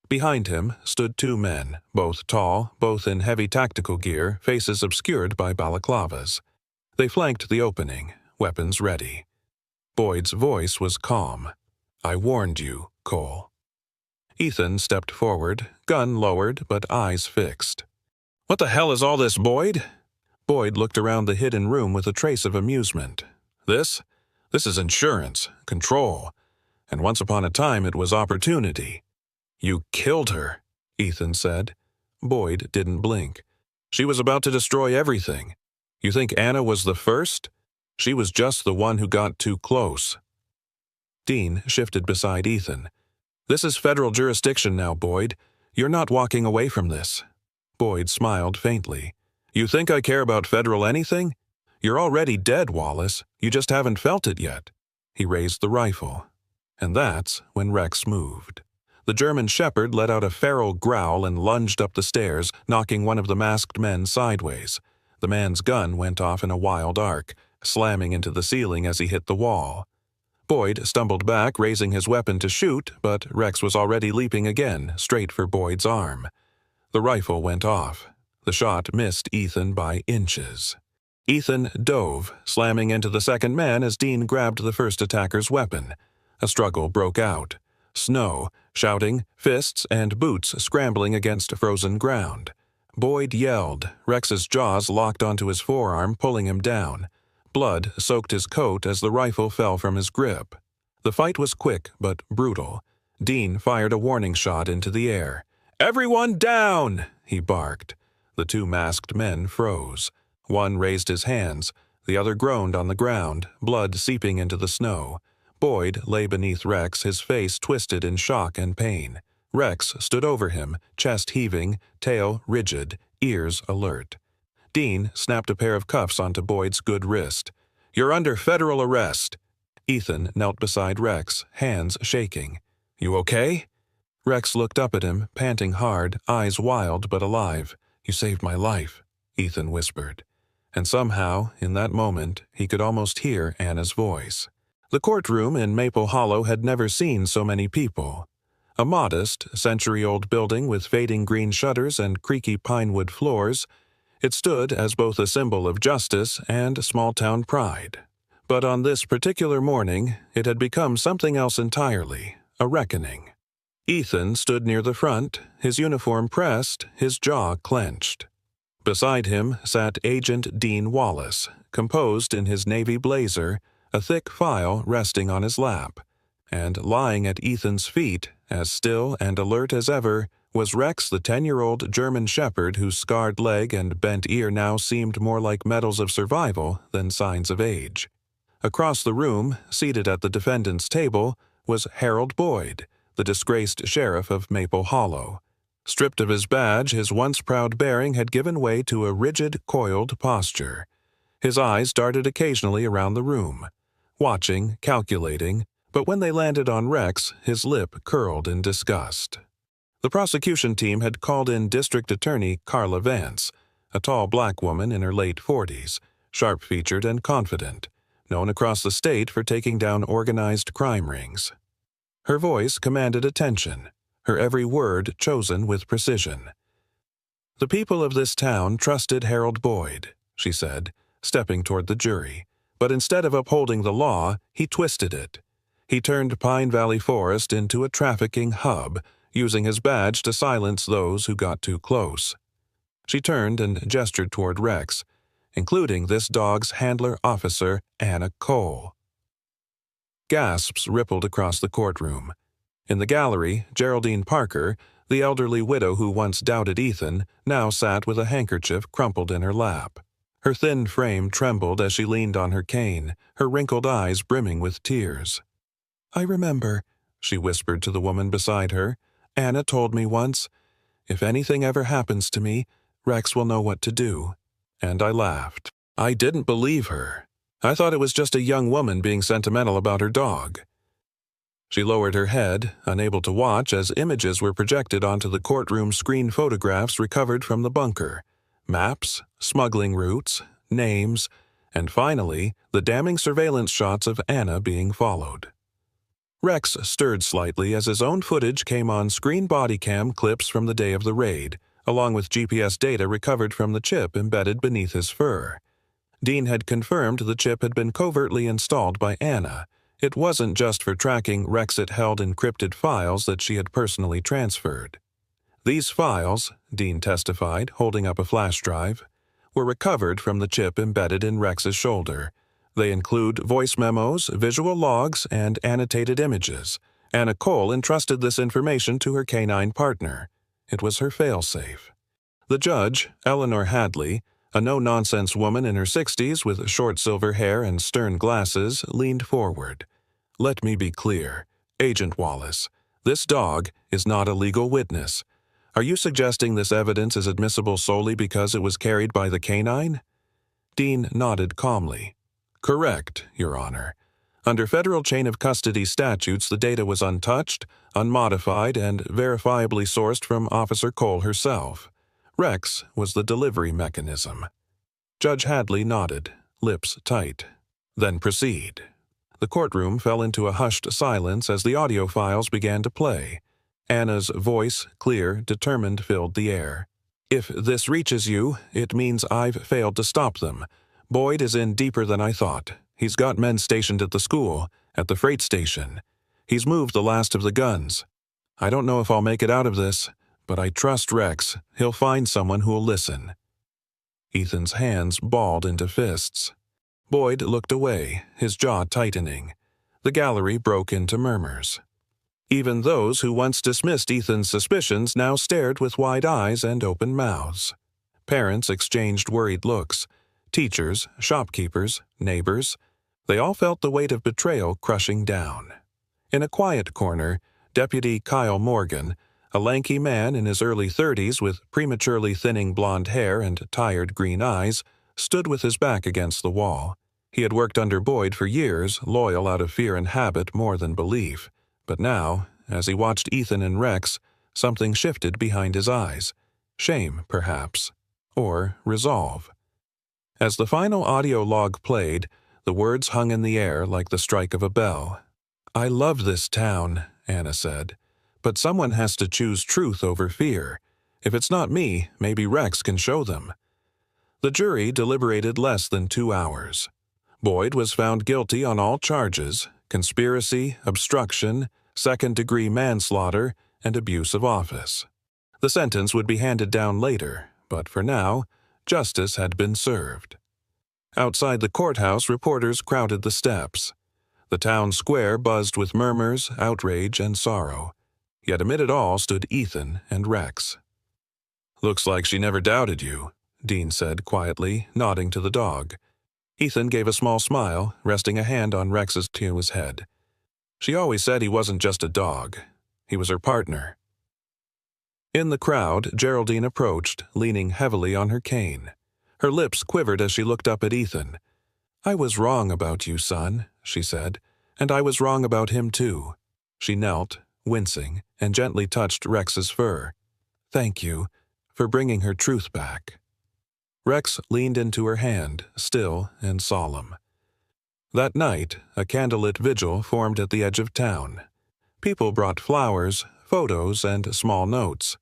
Behind him stood two men, both tall, both in heavy tactical gear, faces obscured by balaclavas. They flanked the opening, weapons ready. Boyd's voice was calm. "I warned you, Cole." Ethan stepped forward, gun lowered but eyes fixed. "What the hell is all this, Boyd?" Boyd looked around the hidden room with a trace of amusement. This is insurance, control. And once upon a time it was opportunity." "You killed her," Ethan said. Boyd didn't blink. "She was about to destroy everything. You think Anna was the first? She was just the one who got too close." Dean shifted beside Ethan. "This is federal jurisdiction now, Boyd. You're not walking away from this." Boyd smiled faintly. You think I care about federal anything? You're already dead, Wallace. You just haven't felt it yet. He raised the rifle. And that's when Rex moved. The German Shepherd let out a feral growl and lunged up the stairs, knocking one of the masked men sideways. The man's gun went off in a wild arc, slamming into the ceiling as he hit the wall. Boyd stumbled back, raising his weapon to shoot, but Rex was already leaping again, straight for Boyd's arm. The rifle went off. The shot missed Ethan by inches. Ethan dove, slamming into the second man as Dean grabbed the first attacker's weapon. A struggle broke out. Snow, shouting, fists and boots scrambling against frozen ground. Boyd yelled. Rex's jaws locked onto his forearm, pulling him down. Blood soaked his coat as the rifle fell from his grip. The fight was quick but brutal. Dean fired a warning shot into the air. "Everyone down!" he barked. The two masked men froze. One raised his hands. The other groaned on the ground, blood seeping into the snow. Boyd lay beneath Rex, his face twisted in shock and pain. Rex stood over him, chest heaving, tail rigid, ears alert. Dean snapped a pair of cuffs onto Boyd's good wrist. "You're under federal arrest." Ethan knelt beside Rex, hands shaking. "You okay?" Rex looked up at him, panting hard, eyes wild but alive. "You saved my life," Ethan whispered. And somehow, in that moment, he could almost hear Anna's voice. The courtroom in Maple Hollow had never seen so many people. A modest, century-old building with fading green shutters and creaky pinewood floors, it stood as both a symbol of justice and small-town pride. But on this particular morning, it had become something else entirely, a reckoning. Ethan stood near the front, his uniform pressed, his jaw clenched. Beside him sat Agent Dean Wallace, composed in his navy blazer, a thick file resting on his lap. And lying at Ethan's feet, as still and alert as ever, was Rex, the 10-year-old German Shepherd whose scarred leg and bent ear now seemed more like medals of survival than signs of age. Across the room, seated at the defendant's table, was Harold Boyd, the disgraced sheriff of Maple Hollow. Stripped of his badge, his once proud bearing had given way to a rigid, coiled posture. His eyes darted occasionally around the room, watching, calculating, but when they landed on Rex, his lip curled in disgust. The prosecution team had called in District Attorney Carla Vance, a tall black woman in her late 40s, sharp-featured and confident, known across the state for taking down organized crime rings. Her voice commanded attention, her every word chosen with precision. "The people of this town trusted Harold Boyd," she said, stepping toward the jury. "But instead of upholding the law, he twisted it. He turned Pine Valley Forest into a trafficking hub, using his badge to silence those who got too close." She turned and gestured toward Rex, including this dog's handler officer, Anna Cole. Gasps rippled across the courtroom. In the gallery, Geraldine Parker, the elderly widow who once doubted Ethan, now sat with a handkerchief crumpled in her lap. Her thin frame trembled as she leaned on her cane, her wrinkled eyes brimming with tears. "I remember," she whispered to the woman beside her. "Anna told me once, 'If anything ever happens to me, Rex will know what to do.'" And I laughed. I didn't believe her. I thought it was just a young woman being sentimental about her dog. She lowered her head, unable to watch as images were projected onto the courtroom screen photographs recovered from the bunker. Maps, smuggling routes, names, and finally, the damning surveillance shots of Anna being followed. Rex stirred slightly as his own footage came on screen body cam clips from the day of the raid, along with GPS data recovered from the chip embedded beneath his fur. Dean had confirmed the chip had been covertly installed by Anna. It wasn't just for tracking Rex-held encrypted files that she had personally transferred. These files, Dean testified, holding up a flash drive, were recovered from the chip embedded in Rex's shoulder. They include voice memos, visual logs, and annotated images. Anna Cole entrusted this information to her canine partner. It was her failsafe. The judge, Eleanor Hadley, a no-nonsense woman in her 60s with short silver hair and stern glasses, leaned forward. "Let me be clear, Agent Wallace. This dog is not a legal witness. Are you suggesting this evidence is admissible solely because it was carried by the canine? Dean nodded calmly. Correct, Your Honor. Under federal chain of custody statutes, the data was untouched, unmodified, and verifiably sourced from Officer Cole herself. Rex was the delivery mechanism. Judge Hadley nodded, lips tight. Then proceed. The courtroom fell into a hushed silence as the audio files began to play. Anna's voice, clear, determined, filled the air. If this reaches you, it means I've failed to stop them. Boyd is in deeper than I thought. He's got men stationed at the school, at the freight station. He's moved the last of the guns. I don't know if I'll make it out of this, but I trust Rex. He'll find someone who'll listen. Ethan's hands balled into fists. Boyd looked away, his jaw tightening. The gallery broke into murmurs. Even those who once dismissed Ethan's suspicions now stared with wide eyes and open mouths. Parents exchanged worried looks. Teachers, shopkeepers, neighbors. They all felt the weight of betrayal crushing down. In a quiet corner, Deputy Kyle Morgan, a lanky man in his early 30s with prematurely thinning blonde hair and tired green eyes, stood with his back against the wall. He had worked under Boyd for years, loyal out of fear and habit more than belief. But now, as he watched Ethan and Rex, something shifted behind his eyes. Shame, perhaps. Or resolve. As the final audio log played, the words hung in the air like the strike of a bell. I love this town, Anna said. But someone has to choose truth over fear. If it's not me, maybe Rex can show them. The jury deliberated less than 2 hours. Boyd was found guilty on all charges: conspiracy, obstruction, second-degree manslaughter, and abuse of office. The sentence would be handed down later, but for now, justice had been served. Outside the courthouse, reporters crowded the steps. The town square buzzed with murmurs, outrage, and sorrow. Yet amid it all stood Ethan and Rex. Looks like she never doubted you, Dean said quietly, nodding to the dog. Ethan gave a small smile, resting a hand on Rex's to his head. She always said he wasn't just a dog. He was her partner. In the crowd, Geraldine approached, leaning heavily on her cane. Her lips quivered as she looked up at Ethan. I was wrong about you, son, she said, and I was wrong about him too. She knelt, wincing, and gently touched Rex's fur. Thank you for bringing her truth back. Rex leaned into her hand, still and solemn. That night, a candlelit vigil formed at the edge of town. People brought flowers, photos, and small notes.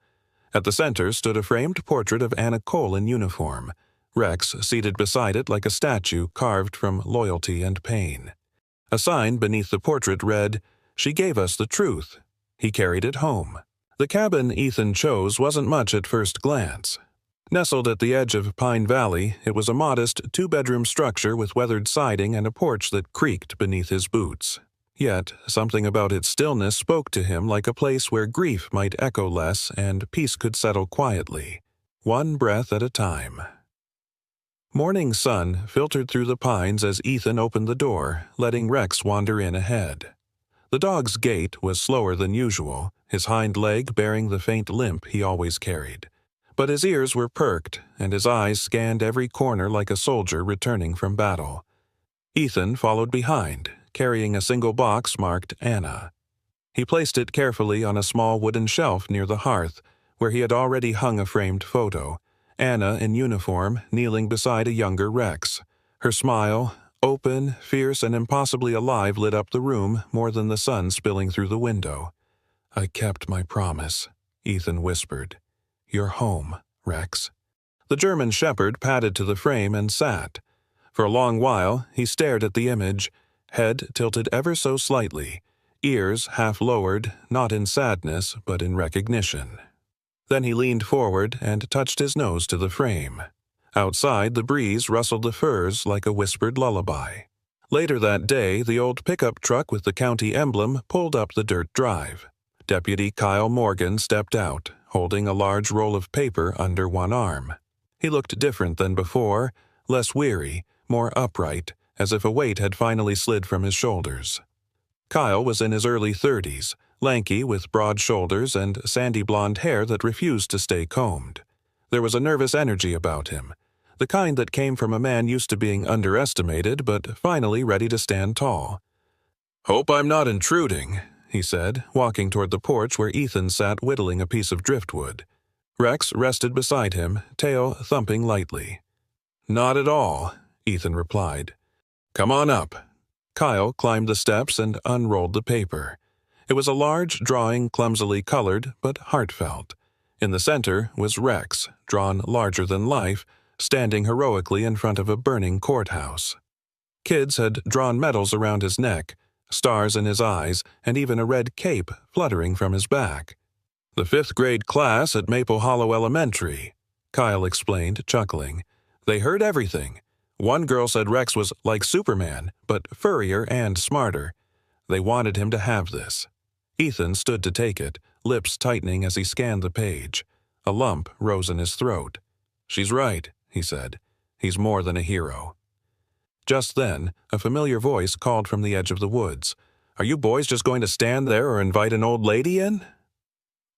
At the center stood a framed portrait of Anna Cole in uniform, Rex seated beside it like a statue carved from loyalty and pain. A sign beneath the portrait read, She gave us the truth. He carried it home. The cabin Ethan chose wasn't much at first glance. Nestled at the edge of Pine Valley, it was a modest 2-bedroom structure with weathered siding and a porch that creaked beneath his boots. Yet, something about its stillness spoke to him like a place where grief might echo less and peace could settle quietly, one breath at a time. Morning sun filtered through the pines as Ethan opened the door, letting Rex wander in ahead. The dog's gait was slower than usual, his hind leg bearing the faint limp he always carried. But his ears were perked, and his eyes scanned every corner like a soldier returning from battle. Ethan followed behind, carrying a single box marked Anna. He placed it carefully on a small wooden shelf near the hearth, where he had already hung a framed photo, Anna in uniform kneeling beside a younger Rex. Her smile, open, fierce, and impossibly alive, lit up the room more than the sun spilling through the window. I kept my promise, Ethan whispered. You're home, Rex. The German shepherd padded to the frame and sat. For a long while, he stared at the image, head tilted ever so slightly, ears half lowered, not in sadness, but in recognition. Then he leaned forward and touched his nose to the frame. Outside, the breeze rustled the firs like a whispered lullaby. Later that day, the old pickup truck with the county emblem pulled up the dirt drive. Deputy Kyle Morgan stepped out, holding a large roll of paper under one arm. He looked different than before, less weary, more upright, as if a weight had finally slid from his shoulders. Kyle was in his early 30s, lanky with broad shoulders and sandy blonde hair that refused to stay combed. There was a nervous energy about him, the kind that came from a man used to being underestimated but finally ready to stand tall. "Hope I'm not intruding," he said, walking toward the porch where Ethan sat whittling a piece of driftwood. Rex rested beside him, tail thumping lightly. "Not at all," Ethan replied. "Come on up." Kyle climbed the steps and unrolled the paper. It was a large drawing, clumsily colored but heartfelt. In the center was Rex, drawn larger than life, standing heroically in front of a burning courthouse. Kids had drawn medals around his neck, stars in his eyes, and even a red cape fluttering from his back. "The fifth-grade class at Maple Hollow Elementary," Kyle explained, chuckling. "They heard everything. One girl said Rex was like Superman, but furrier and smarter. They wanted him to have this." Ethan stood to take it, lips tightening as he scanned the page. A lump rose in his throat. "She's right," he said. "He's more than a hero." Just then, a familiar voice called from the edge of the woods. "Are you boys just going to stand there or invite an old lady in?"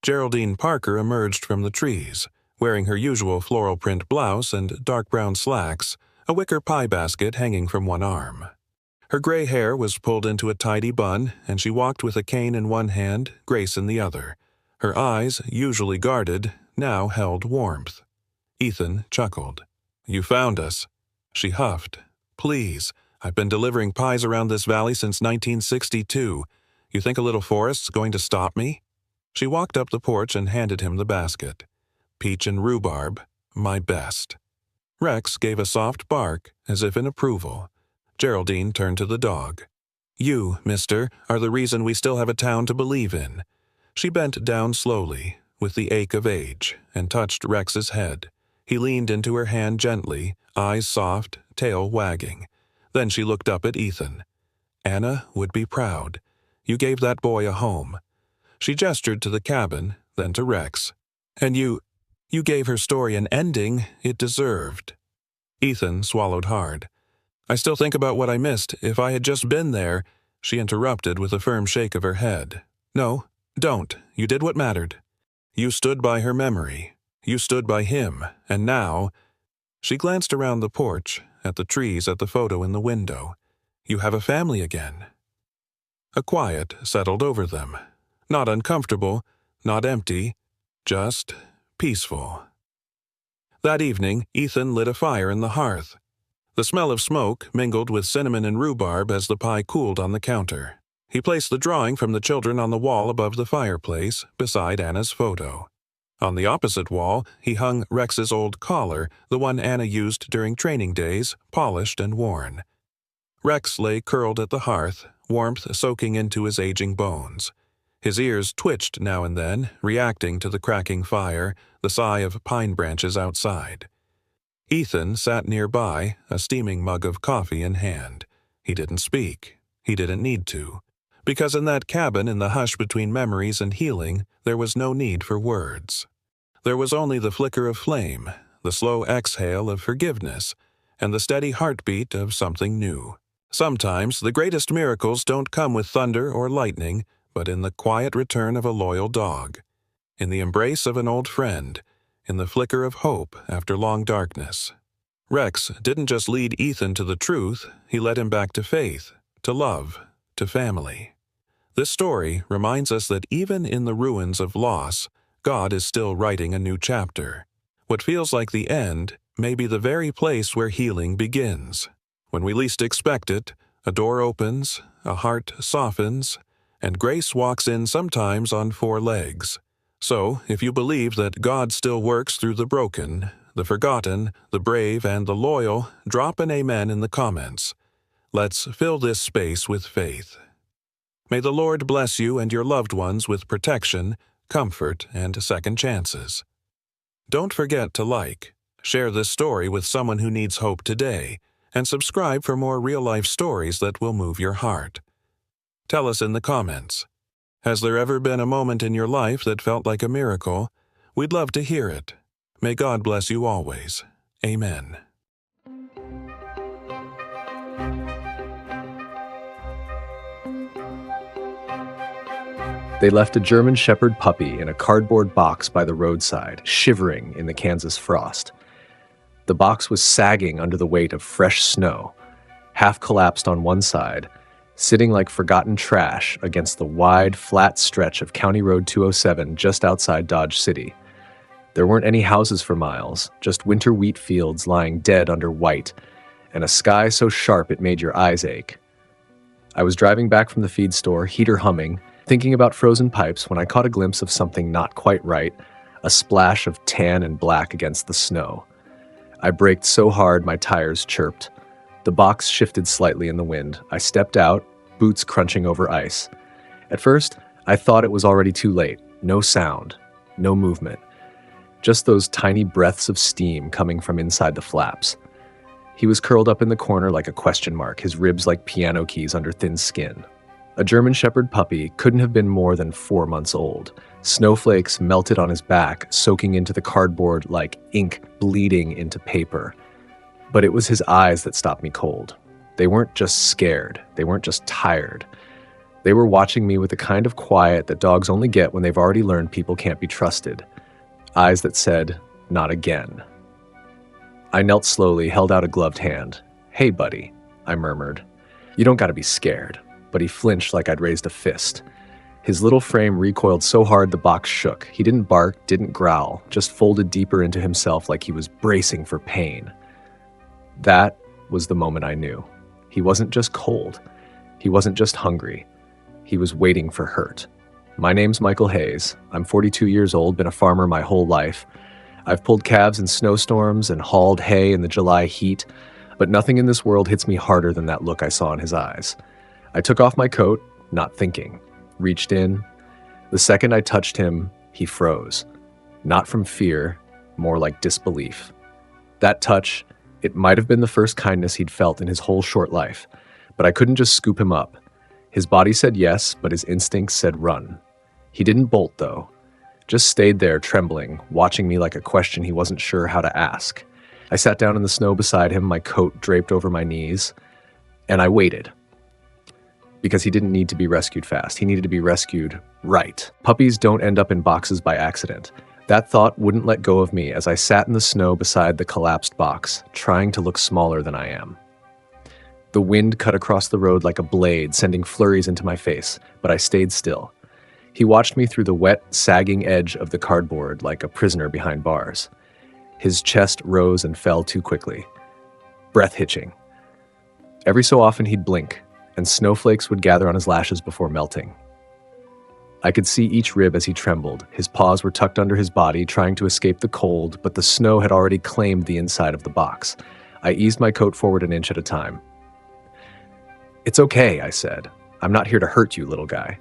Geraldine Parker emerged from the trees, wearing her usual floral print blouse and dark brown slacks, a wicker pie basket hanging from one arm. Her gray hair was pulled into a tidy bun, and she walked with a cane in one hand, Grace in the other. Her eyes, usually guarded, now held warmth. Ethan chuckled. "You found us." She huffed. "Please, I've been delivering pies around this valley since 1962. You think a little forest's going to stop me?" She walked up the porch and handed him the basket. "Peach and rhubarb, my best." Rex gave a soft bark, as if in approval. Geraldine turned to the dog. "You, mister, are the reason we still have a town to believe in." She bent down slowly, with the ache of age, and touched Rex's head. He leaned into her hand gently, eyes soft, tail wagging. Then she looked up at Ethan. "Anna would be proud. You gave that boy a home." She gestured to the cabin, then to Rex. "And you gave her story an ending it deserved." Ethan swallowed hard. "I still think about what I missed. If I had just been there—" She interrupted with a firm shake of her head. "No, don't. You did what mattered. You stood by her memory. You stood by him, and now—" She glanced around the porch, at the trees, at the photo in the window. "You have a family again." A quiet settled over them. Not uncomfortable, not empty, just peaceful. That evening, Ethan lit a fire in the hearth. The smell of smoke mingled with cinnamon and rhubarb as the pie cooled on the counter. He placed the drawing from the children on the wall above the fireplace, beside Anna's photo. On the opposite wall, he hung Rex's old collar, the one Anna used during training days, polished and worn. Rex lay curled at the hearth, warmth soaking into his aging bones. His ears twitched now and then, reacting to the cracking fire, the sigh of pine branches outside. Ethan sat nearby, a steaming mug of coffee in hand. He didn't speak. He didn't need to. Because in that cabin, in the hush between memories and healing, there was no need for words. There was only the flicker of flame, the slow exhale of forgiveness, and the steady heartbeat of something new. Sometimes the greatest miracles don't come with thunder or lightning, but in the quiet return of a loyal dog, in the embrace of an old friend, in the flicker of hope after long darkness. Rex didn't just lead Ethan to the truth, he led him back to faith, to love, to family. This story reminds us that even in the ruins of loss, God is still writing a new chapter. What feels like the end may be the very place where healing begins. When we least expect it, a door opens, a heart softens, and grace walks in sometimes on 4 legs. So, if you believe that God still works through the broken, the forgotten, the brave, and the loyal, drop an amen in the comments. Let's fill this space with faith. May the Lord bless you and your loved ones with protection, comfort, and second chances. Don't forget to like, share this story with someone who needs hope today, and subscribe for more real-life stories that will move your heart. Tell us in the comments. Has there ever been a moment in your life that felt like a miracle? We'd love to hear it. May God bless you always. Amen. They left a German Shepherd puppy in a cardboard box by the roadside, shivering in the Kansas frost. The box was sagging under the weight of fresh snow, half collapsed on one side, sitting like forgotten trash against the wide, flat stretch of County Road 207 just outside Dodge City. There weren't any houses for miles, just winter wheat fields lying dead under white, and a sky so sharp it made your eyes ache. I was driving back from the feed store, heater humming, thinking about frozen pipes when I caught a glimpse of something not quite right, a splash of tan and black against the snow. I braked so hard my tires chirped. The box shifted slightly in the wind. I stepped out, boots crunching over ice. At first, I thought it was already too late. No sound, no movement. Just those tiny breaths of steam coming from inside the flaps. He was curled up in the corner like a question mark, his ribs like piano keys under thin skin. A German Shepherd puppy couldn't have been more than 4 months old. Snowflakes melted on his back, soaking into the cardboard like ink bleeding into paper. But it was his eyes that stopped me cold. They weren't just scared. They weren't just tired. They were watching me with the kind of quiet that dogs only get when they've already learned people can't be trusted. Eyes that said, "Not again." I knelt slowly, held out a gloved hand. "Hey, buddy," I murmured. "You don't gotta be scared." But he flinched like I'd raised a fist. His little frame recoiled so hard the box shook. He didn't bark, didn't growl, just folded deeper into himself like he was bracing for pain. That was the moment I knew. He wasn't just cold. He wasn't just hungry. He was waiting for hurt. My name's Michael Hayes. I'm 42 years old, been a farmer my whole life. I've pulled calves in snowstorms and hauled hay in the July heat, but nothing in this world hits me harder than that look I saw in his eyes. I took off my coat, not thinking, reached in. The second I touched him, he froze. Not from fear, more like disbelief. That touch, it might have been the first kindness he'd felt in his whole short life, but I couldn't just scoop him up. His body said yes, but his instincts said run. He didn't bolt, though. Just stayed there, trembling, watching me like a question he wasn't sure how to ask. I sat down in the snow beside him, my coat draped over my knees, and I waited. Because he didn't need to be rescued fast. He needed to be rescued right. Puppies don't end up in boxes by accident. That thought wouldn't let go of me as I sat in the snow beside the collapsed box, trying to look smaller than I am. The wind cut across the road like a blade, sending flurries into my face, but I stayed still. He watched me through the wet, sagging edge of the cardboard like a prisoner behind bars. His chest rose and fell too quickly. Breath hitching. Every so often he'd blink, and snowflakes would gather on his lashes before melting. I could see each rib as he trembled. His paws were tucked under his body, trying to escape the cold, but the snow had already claimed the inside of the box. I eased my coat forward an inch at a time. "It's okay," I said. "I'm not here to hurt you, little guy."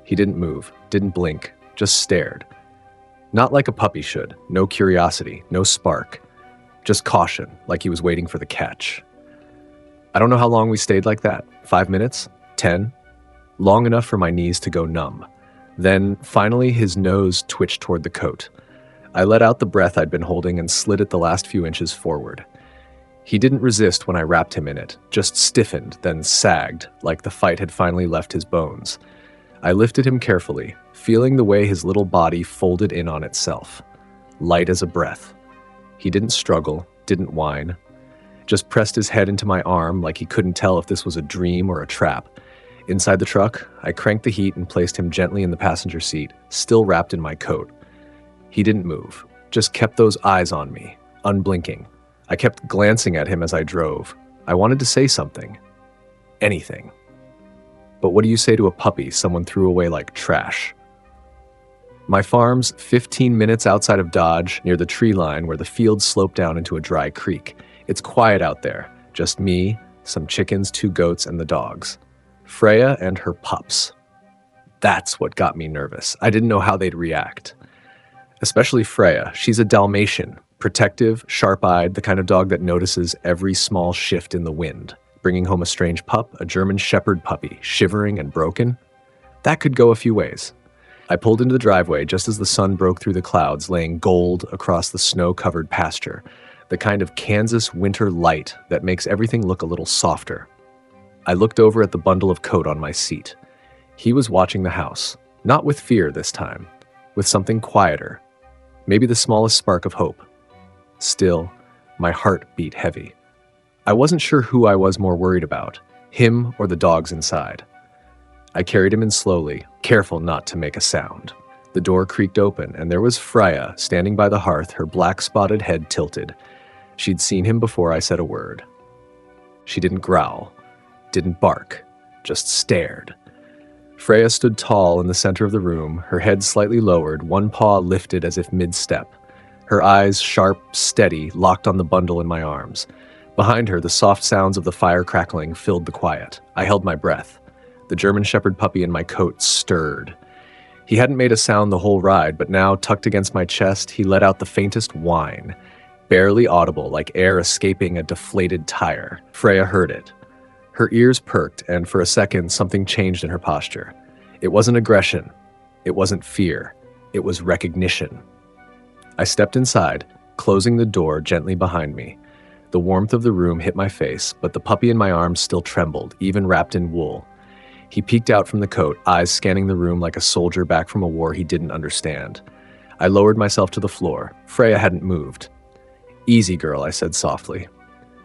He didn't move, didn't blink, just stared. Not like a puppy should. No curiosity, no spark. Just caution, like he was waiting for the catch. I don't know how long we stayed like that. 5 minutes? 10? Long enough for my knees to go numb. Then, finally, his nose twitched toward the coat. I let out the breath I'd been holding and slid it the last few inches forward. He didn't resist when I wrapped him in it, just stiffened, then sagged, like the fight had finally left his bones. I lifted him carefully, feeling the way his little body folded in on itself. Light as a breath. He didn't struggle, didn't whine. Just pressed his head into my arm like he couldn't tell if this was a dream or a trap. Inside the truck, I cranked the heat and placed him gently in the passenger seat, still wrapped in my coat. He didn't move, just kept those eyes on me, unblinking. I kept glancing at him as I drove. I wanted to say something. Anything. But what do you say to a puppy someone threw away like trash? My farm's 15 minutes outside of Dodge, near the tree line where the fields slope down into a dry creek. It's quiet out there, just me, some chickens, 2 goats, and the dogs. Freya and her pups. That's what got me nervous. I didn't know how they'd react. Especially Freya. She's a Dalmatian, protective, sharp-eyed, the kind of dog that notices every small shift in the wind. Bringing home a strange pup, a German Shepherd puppy, shivering and broken. That could go a few ways. I pulled into the driveway just as the sun broke through the clouds, laying gold across the snow-covered pasture, the kind of Kansas winter light that makes everything look a little softer. I looked over at the bundle of coat on my seat. He was watching the house, Not with fear this time, with something quieter, maybe the smallest spark of hope. Still, my heart beat heavy. I wasn't sure who I was more worried about, him or the dogs inside. I carried him in slowly, careful not to make a sound. The door creaked open, and there was Freya standing by the hearth, her black spotted head tilted. She'd seen him before I said a word. She didn't growl, didn't bark, just stared. Freya stood tall in the center of the room, her head slightly lowered, one paw lifted as if mid-step. Her eyes, sharp, steady, locked on the bundle in my arms. Behind her, the soft sounds of the fire crackling filled the quiet. I held my breath. The German Shepherd puppy in my coat stirred. He hadn't made a sound the whole ride, but now, tucked against my chest, he let out the faintest whine, barely audible, like air escaping a deflated tire. Freya heard it. Her ears perked, and for a second, something changed in her posture. It wasn't aggression. It wasn't fear. It was recognition. I stepped inside, closing the door gently behind me. The warmth of the room hit my face, but the puppy in my arms still trembled, even wrapped in wool. He peeked out from the coat, eyes scanning the room like a soldier back from a war he didn't understand. I lowered myself to the floor. Freya hadn't moved. "Easy, girl," I said softly.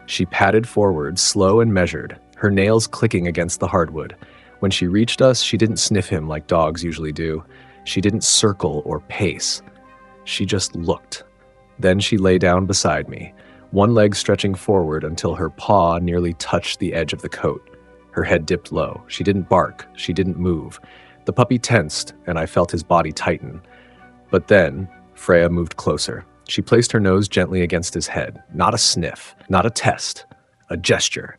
She padded forward, slow and measured, her nails clicking against the hardwood. When she reached us, she didn't sniff him like dogs usually do. She didn't circle or pace. She just looked. Then she lay down beside me, one leg stretching forward until her paw nearly touched the edge of the coat. Her head dipped low. She didn't bark. She didn't move. The puppy tensed, and I felt his body tighten. But then, Freya moved closer. She placed her nose gently against his head. Not a sniff, not a test, a gesture.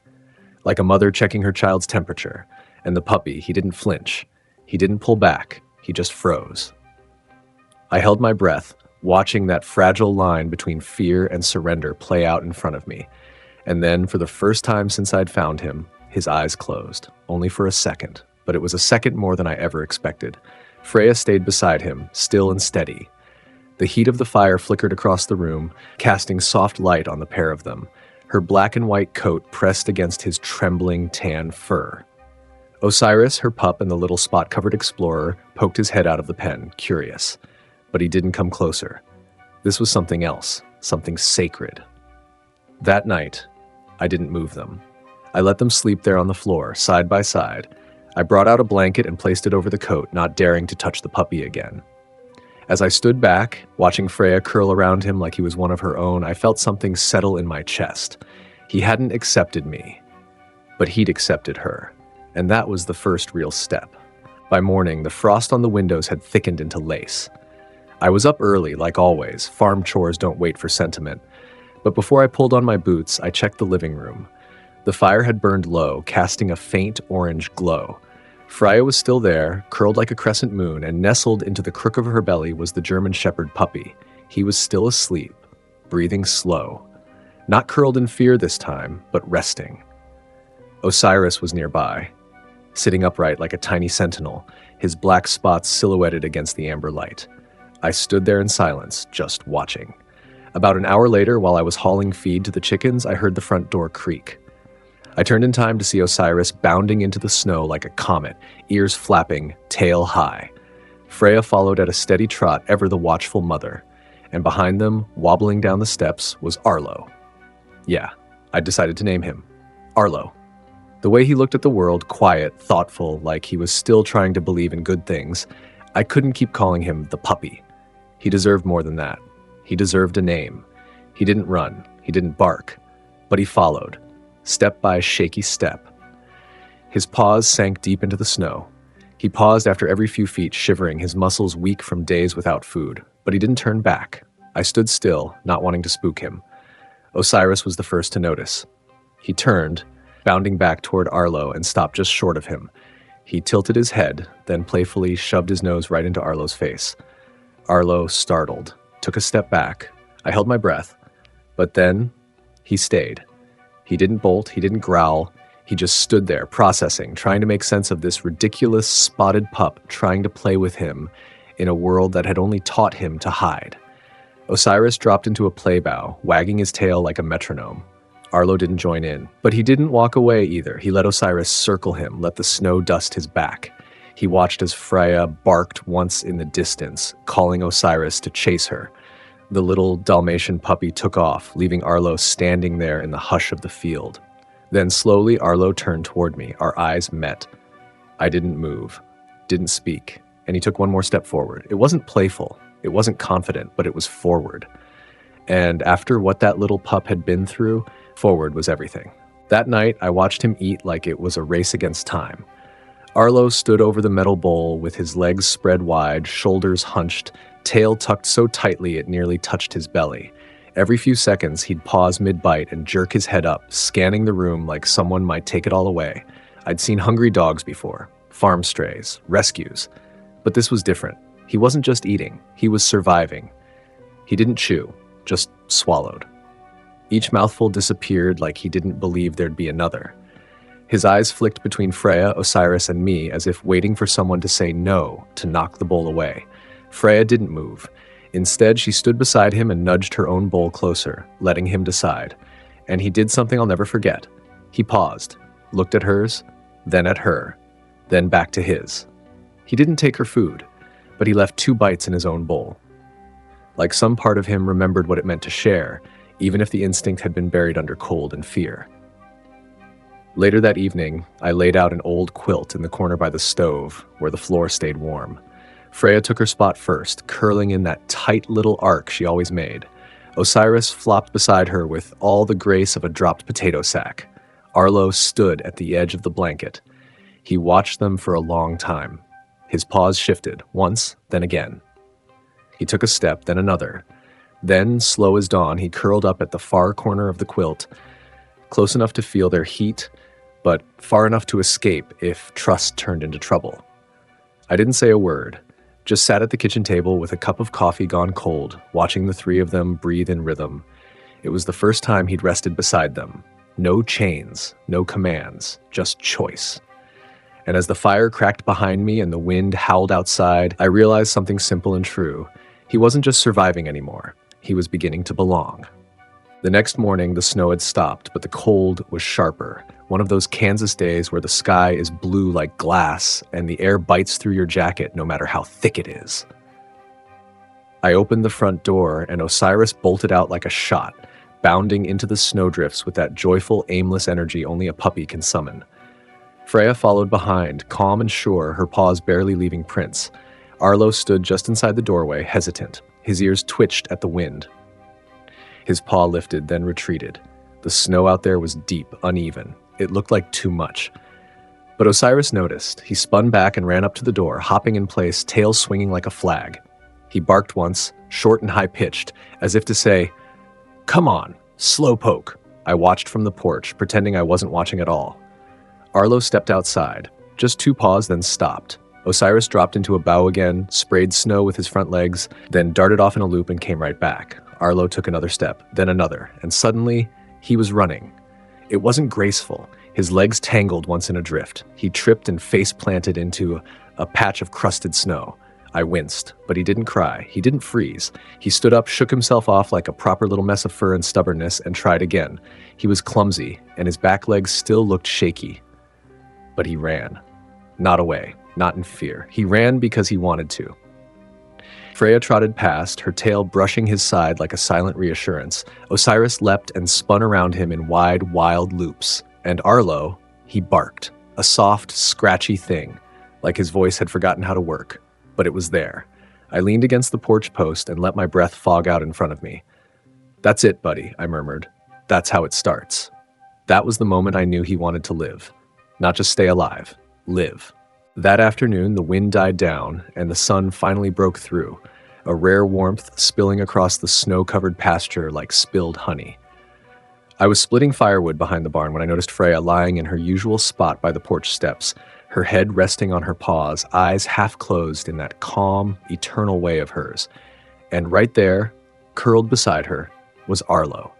Like a mother checking her child's temperature. And the puppy, he didn't flinch. He didn't pull back. He just froze. I held my breath, watching that fragile line between fear and surrender play out in front of me. And then, for the first time since I'd found him, his eyes closed, only for a second, but it was a second more than I ever expected. Freya stayed beside him, still and steady. The heat of the fire flickered across the room, casting soft light on the pair of them, her black and white coat pressed against his trembling tan fur. Osiris, her pup, and the little spot-covered explorer poked his head out of the pen, curious. But he didn't come closer. This was something else, something sacred. That night, I didn't move them. I let them sleep there on the floor, side by side. I brought out a blanket and placed it over the coat, not daring to touch the puppy again. As I stood back, watching Freya curl around him like he was one of her own, I felt something settle in my chest. He hadn't accepted me, but he'd accepted her. And that was the first real step. By morning, the frost on the windows had thickened into lace. I was up early, like always. Farm chores don't wait for sentiment. But before I pulled on my boots, I checked the living room. The fire had burned low, casting a faint orange glow. Freya was still there, curled like a crescent moon, and nestled into the crook of her belly was the German Shepherd puppy. He was still asleep, breathing slow. Not curled in fear this time, but resting. Osiris was nearby, sitting upright like a tiny sentinel, his black spots silhouetted against the amber light. I stood there in silence, just watching. About an hour later, while I was hauling feed to the chickens, I heard the front door creak. I turned in time to see Osiris bounding into the snow like a comet, ears flapping, tail high. Freya followed at a steady trot, ever the watchful mother. And behind them, wobbling down the steps, was Arlo. Yeah, I decided to name him. Arlo. The way he looked at the world, quiet, thoughtful, like he was still trying to believe in good things, I couldn't keep calling him the puppy. He deserved more than that. He deserved a name. He didn't run. He didn't bark. But he followed, step by shaky step. His paws sank deep into the snow. He paused after every few feet, shivering, his muscles weak from days without food. But he didn't turn back. I stood still, not wanting to spook him. Osiris was the first to notice. He turned, bounding back toward Arlo, and stopped just short of him. He tilted his head, then playfully shoved his nose right into Arlo's face. Arlo, startled, took a step back. I held my breath. But then, he stayed. He didn't bolt, he didn't growl. He just stood there, processing, trying to make sense of this ridiculous spotted pup trying to play with him in a world that had only taught him to hide. Osiris dropped into a play bow, wagging his tail like a metronome. Arlo didn't join in, but he didn't walk away either. He let Osiris circle him, let the snow dust his back. He watched as Freya barked once in the distance, calling Osiris to chase her. The little Dalmatian puppy took off, leaving Arlo standing there in the hush of the field. Then slowly Arlo turned toward me. Our eyes met. I didn't move, didn't speak, and he took one more step forward. It wasn't playful, it wasn't confident, but it was forward. And after what that little pup had been through, forward was everything. That night, I watched him eat like it was a race against time. Arlo stood over the metal bowl with his legs spread wide, shoulders hunched, tail tucked so tightly it nearly touched his belly. Every few seconds, he'd pause mid-bite and jerk his head up, scanning the room like someone might take it all away. I'd seen hungry dogs before, farm strays, rescues. But this was different. He wasn't just eating, he was surviving. He didn't chew, just swallowed. Each mouthful disappeared like he didn't believe there'd be another. His eyes flicked between Freya, Osiris, and me as if waiting for someone to say no to knock the bowl away. Freya didn't move. Instead, she stood beside him and nudged her own bowl closer, letting him decide. And he did something I'll never forget. He paused, looked at hers, then at her, then back to his. He didn't take her food, but he left 2 bites in his own bowl. Like some part of him remembered what it meant to share, even if the instinct had been buried under cold and fear. Later that evening, I laid out an old quilt in the corner by the stove, where the floor stayed warm. Freya took her spot first, curling in that tight little arc she always made. Osiris flopped beside her with all the grace of a dropped potato sack. Arlo stood at the edge of the blanket. He watched them for a long time. His paws shifted, once, then again. He took a step, then another. Then, slow as dawn, he curled up at the far corner of the quilt, close enough to feel their heat, but far enough to escape if trust turned into trouble. I didn't say a word, just sat at the kitchen table with a cup of coffee gone cold, watching the 3 of them breathe in rhythm. It was the first time he'd rested beside them. No chains, no commands, just choice. And as the fire cracked behind me and the wind howled outside, I realized something simple and true. He wasn't just surviving anymore. He was beginning to belong. The next morning, the snow had stopped, but the cold was sharper. One of those Kansas days where the sky is blue like glass and the air bites through your jacket no matter how thick it is. I opened the front door and Osiris bolted out like a shot, bounding into the snowdrifts with that joyful, aimless energy only a puppy can summon. Freya followed behind, calm and sure, her paws barely leaving prints. Arlo stood just inside the doorway, hesitant. His ears twitched at the wind. His paw lifted, then retreated. The snow out there was deep, uneven. It looked like too much. But Osiris noticed. He spun back and ran up to the door, hopping in place, tail swinging like a flag. He barked once, short and high-pitched, as if to say, "Come on, slowpoke." I watched from the porch, pretending I wasn't watching at all. Arlo stepped outside. Just 2 paws, then stopped. Osiris dropped into a bow again, sprayed snow with his front legs, then darted off in a loop and came right back. Arlo took another step, then another, and suddenly, he was running. It wasn't graceful. His legs tangled once in a drift. He tripped and face-planted into a patch of crusted snow. I winced, but he didn't cry. He didn't freeze. He stood up, shook himself off like a proper little mess of fur and stubbornness, and tried again. He was clumsy, and his back legs still looked shaky. But he ran. Not away, not in fear. He ran because he wanted to. Freya trotted past, her tail brushing his side like a silent reassurance. Osiris leapt and spun around him in wide, wild loops. And Arlo, he barked, a soft, scratchy thing, like his voice had forgotten how to work. But it was there. I leaned against the porch post and let my breath fog out in front of me. "That's it, buddy," I murmured. "That's how it starts." That was the moment I knew he wanted to live. Not just stay alive, live. That afternoon, the wind died down, and the sun finally broke through, a rare warmth spilling across the snow-covered pasture like spilled honey. I was splitting firewood behind the barn when I noticed Freya lying in her usual spot by the porch steps, her head resting on her paws, eyes half closed in that calm, eternal way of hers. And right there, curled beside her, was Arlo.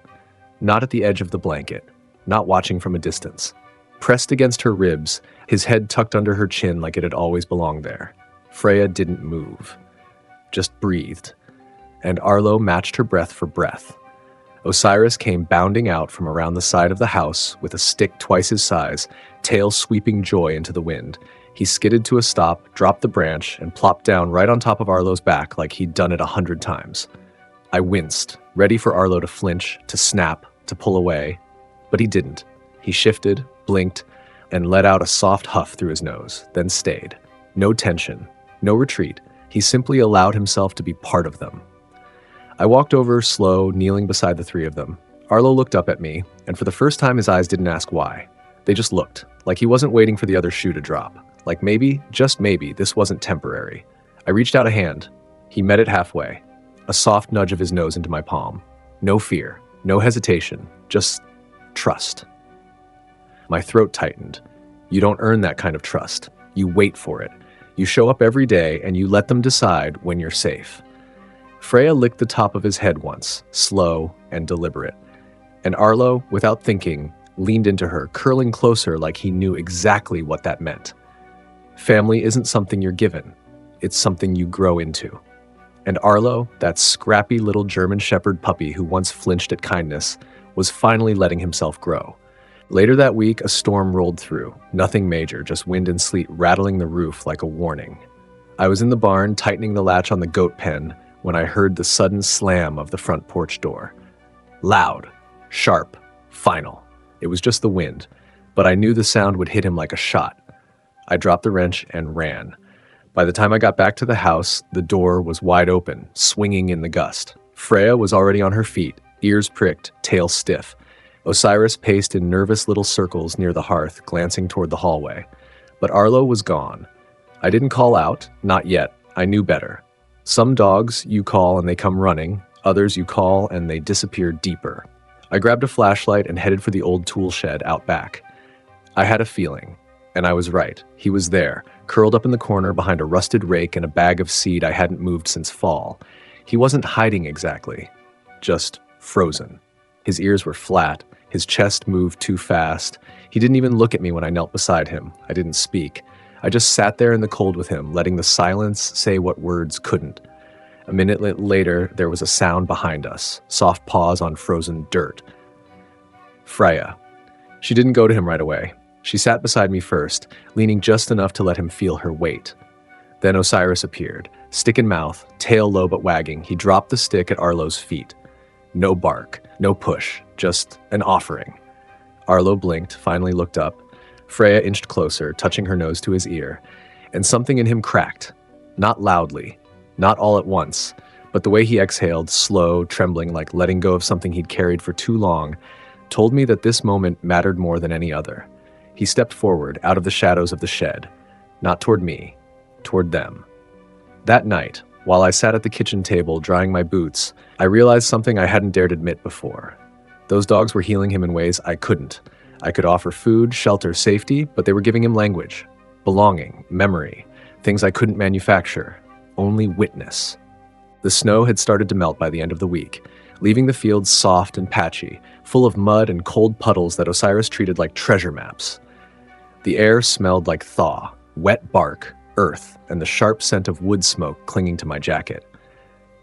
Not at the edge of the blanket, not watching from a distance. Pressed against her ribs, his head tucked under her chin like it had always belonged there. Freya didn't move, just breathed, and Arlo matched her breath for breath. Osiris came bounding out from around the side of the house with a stick twice his size, tail sweeping joy into the wind. He skidded to a stop, dropped the branch, and plopped down right on top of Arlo's back like he'd done it 100 times. I winced, ready for Arlo to flinch, to snap, to pull away, but he didn't. He shifted, blinked, and let out a soft huff through his nose, then stayed. No tension, no retreat. He simply allowed himself to be part of them. I walked over, slow, kneeling beside the three of them. Arlo looked up at me, and for the first time his eyes didn't ask why. They just looked, like he wasn't waiting for the other shoe to drop. Like maybe, just maybe, this wasn't temporary. I reached out a hand. He met it halfway. A soft nudge of his nose into my palm. No fear, no hesitation, just trust. My throat tightened. You don't earn that kind of trust. You wait for it. You show up every day and you let them decide when you're safe. Freya licked the top of his head once, slow and deliberate. And Arlo, without thinking, leaned into her, curling closer like he knew exactly what that meant. Family isn't something you're given. It's something you grow into. And Arlo, that scrappy little German Shepherd puppy who once flinched at kindness, was finally letting himself grow. Later that week, a storm rolled through. Nothing major, just wind and sleet rattling the roof like a warning. I was in the barn, tightening the latch on the goat pen, when I heard the sudden slam of the front porch door. Loud, sharp, final. It was just the wind, but I knew the sound would hit him like a shot. I dropped the wrench and ran. By the time I got back to the house, the door was wide open, swinging in the gust. Freya was already on her feet, ears pricked, tail stiff. Osiris paced in nervous little circles near the hearth, glancing toward the hallway. But Arlo was gone. I didn't call out, not yet. I knew better. Some dogs you call and they come running, others you call and they disappear deeper. I grabbed a flashlight and headed for the old tool shed out back. I had a feeling, and I was right. He was there, curled up in the corner behind a rusted rake and a bag of seed I hadn't moved since fall. He wasn't hiding exactly, just frozen. His ears were flat, his chest moved too fast. He didn't even look at me when I knelt beside him. I didn't speak. I just sat there in the cold with him, letting the silence say what words couldn't. A minute later, there was a sound behind us, soft paws on frozen dirt. Freya. She didn't go to him right away. She sat beside me first, leaning just enough to let him feel her weight. Then Osiris appeared, stick in mouth, tail low but wagging. He dropped the stick at Arlo's feet. No bark, no push, just an offering. Arlo blinked, finally looked up. Freya inched closer, touching her nose to his ear, and something in him cracked. Not loudly, not all at once, but the way he exhaled, slow, trembling like letting go of something he'd carried for too long, told me that this moment mattered more than any other. He stepped forward, out of the shadows of the shed, not toward me, toward them. That night, while I sat at the kitchen table drying my boots, I realized something I hadn't dared admit before. Those dogs were healing him in ways I couldn't. I could offer food, shelter, safety, but they were giving him language, belonging, memory, things I couldn't manufacture, only witness. The snow had started to melt by the end of the week, leaving the fields soft and patchy, full of mud and cold puddles that Osiris treated like treasure maps. The air smelled like thaw, wet bark, earth, and the sharp scent of wood smoke clinging to my jacket.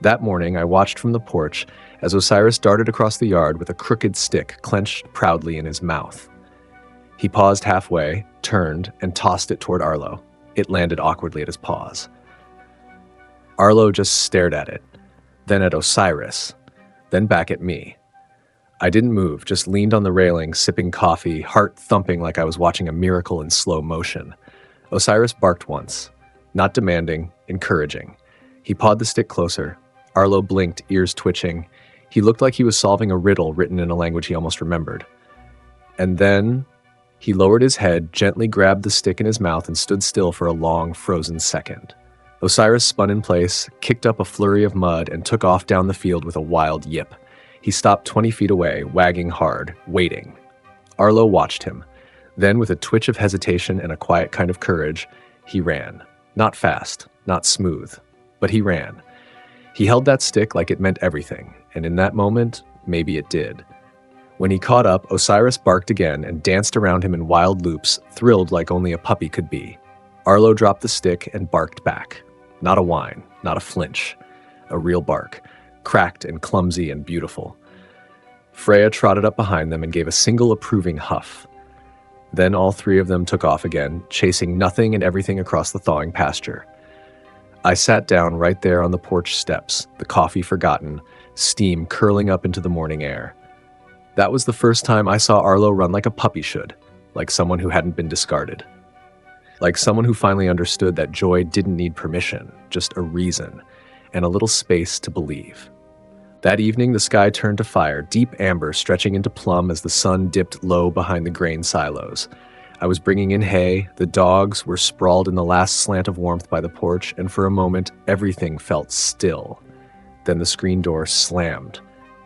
That morning, I watched from the porch as Osiris darted across the yard with a crooked stick clenched proudly in his mouth. He paused halfway, turned, and tossed it toward Arlo. It landed awkwardly at his paws. Arlo just stared at it, then at Osiris, then back at me. I didn't move, just leaned on the railing, sipping coffee, heart thumping like I was watching a miracle in slow motion. Osiris barked once, not demanding, encouraging. He pawed the stick closer. Arlo blinked, ears twitching. He looked like he was solving a riddle written in a language he almost remembered. And then he lowered his head, gently grabbed the stick in his mouth, and stood still for a long, frozen second. Osiris spun in place, kicked up a flurry of mud, and took off down the field with a wild yip. He stopped 20 feet away, wagging hard, waiting. Arlo watched him. Then, with a twitch of hesitation and a quiet kind of courage, he ran. Not fast, not smooth, but he ran. He held that stick like it meant everything, and in that moment, maybe it did. When he caught up, Osiris barked again and danced around him in wild loops, thrilled like only a puppy could be. Arlo dropped the stick and barked back. Not a whine, not a flinch. A real bark, cracked and clumsy and beautiful. Freya trotted up behind them and gave a single approving huff. Then all three of them took off again, chasing nothing and everything across the thawing pasture. I sat down right there on the porch steps, the coffee forgotten, steam curling up into the morning air. That was the first time I saw Arlo run like a puppy should, like someone who hadn't been discarded. Like someone who finally understood that joy didn't need permission, just a reason, and a little space to believe. That evening, the sky turned to fire, deep amber stretching into plum as the sun dipped low behind the grain silos. I was bringing in hay, the dogs were sprawled in the last slant of warmth by the porch, and for a moment, everything felt still. Then the screen door slammed.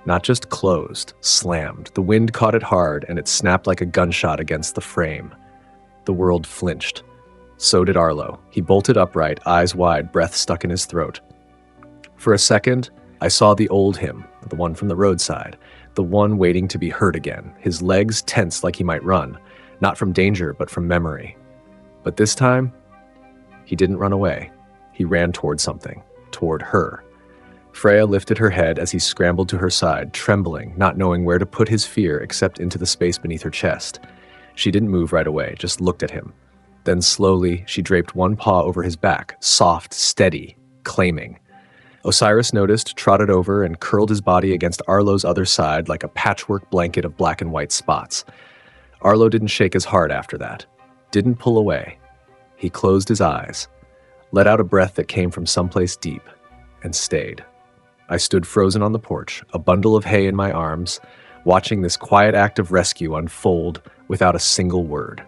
Not just closed, slammed. The wind caught it hard, and it snapped like a gunshot against the frame. The world flinched. So did Arlo. He bolted upright, eyes wide, breath stuck in his throat. For a second, I saw the old him, the one from the roadside, the one waiting to be hurt again, his legs tense like he might run, not from danger, but from memory. But this time, he didn't run away. He ran toward something, toward her. Freya lifted her head as he scrambled to her side, trembling, not knowing where to put his fear except into the space beneath her chest. She didn't move right away, just looked at him. Then slowly, she draped one paw over his back, soft, steady, claiming. Osiris noticed, trotted over, and curled his body against Arlo's other side like a patchwork blanket of black and white spots. Arlo didn't shake as hard after that. Didn't pull away. He closed his eyes, let out a breath that came from someplace deep, and stayed. I stood frozen on the porch, a bundle of hay in my arms, watching this quiet act of rescue unfold without a single word.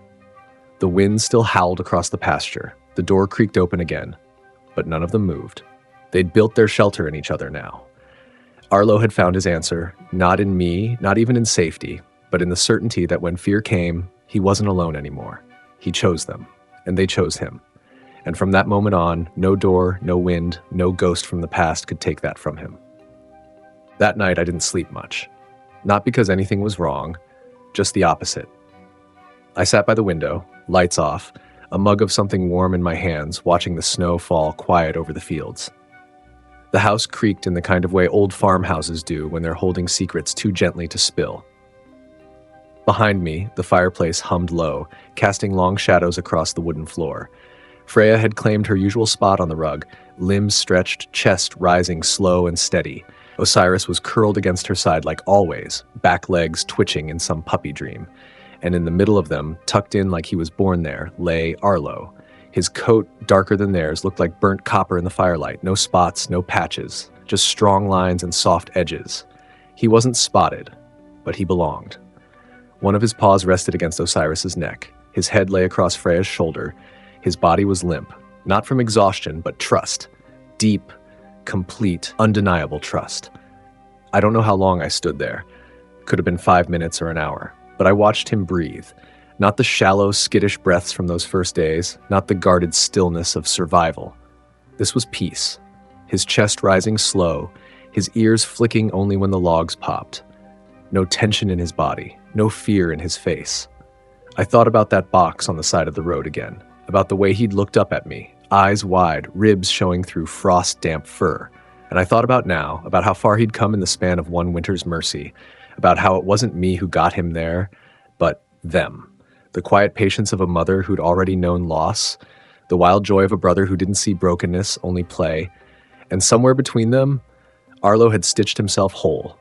The wind still howled across the pasture. The door creaked open again, but none of them moved. They'd built their shelter in each other now. Arlo had found his answer, not in me, not even in safety, but in the certainty that when fear came, he wasn't alone anymore. He chose them, and they chose him. And from that moment on, no door, no wind, no ghost from the past could take that from him. That night, I didn't sleep much. Not because anything was wrong, just the opposite. I sat by the window, lights off, a mug of something warm in my hands, watching the snow fall quiet over the fields. The house creaked in the kind of way old farmhouses do when they're holding secrets too gently to spill. Behind me, the fireplace hummed low, casting long shadows across the wooden floor. Freya had claimed her usual spot on the rug, limbs stretched, chest rising slow and steady. Osiris was curled against her side like always, back legs twitching in some puppy dream. And in the middle of them, tucked in like he was born there, lay Arlo. His coat, darker than theirs, looked like burnt copper in the firelight. No spots, no patches, just strong lines and soft edges. He wasn't spotted, but he belonged. One of his paws rested against Osiris's neck. His head lay across Freya's shoulder. His body was limp, not from exhaustion, but trust. Deep, complete, undeniable trust. I don't know how long I stood there. Could have been 5 minutes or an hour. But I watched him breathe. Not the shallow, skittish breaths from those first days, not the guarded stillness of survival. This was peace. His chest rising slow, his ears flicking only when the logs popped. No tension in his body, no fear in his face. I thought about that box on the side of the road again, about the way he'd looked up at me, eyes wide, ribs showing through frost-damp fur. And I thought about now, about how far he'd come in the span of one winter's mercy, about how it wasn't me who got him there, but them. The quiet patience of a mother who'd already known loss, the wild joy of a brother who didn't see brokenness, only play. And somewhere between them, Arlo had stitched himself whole.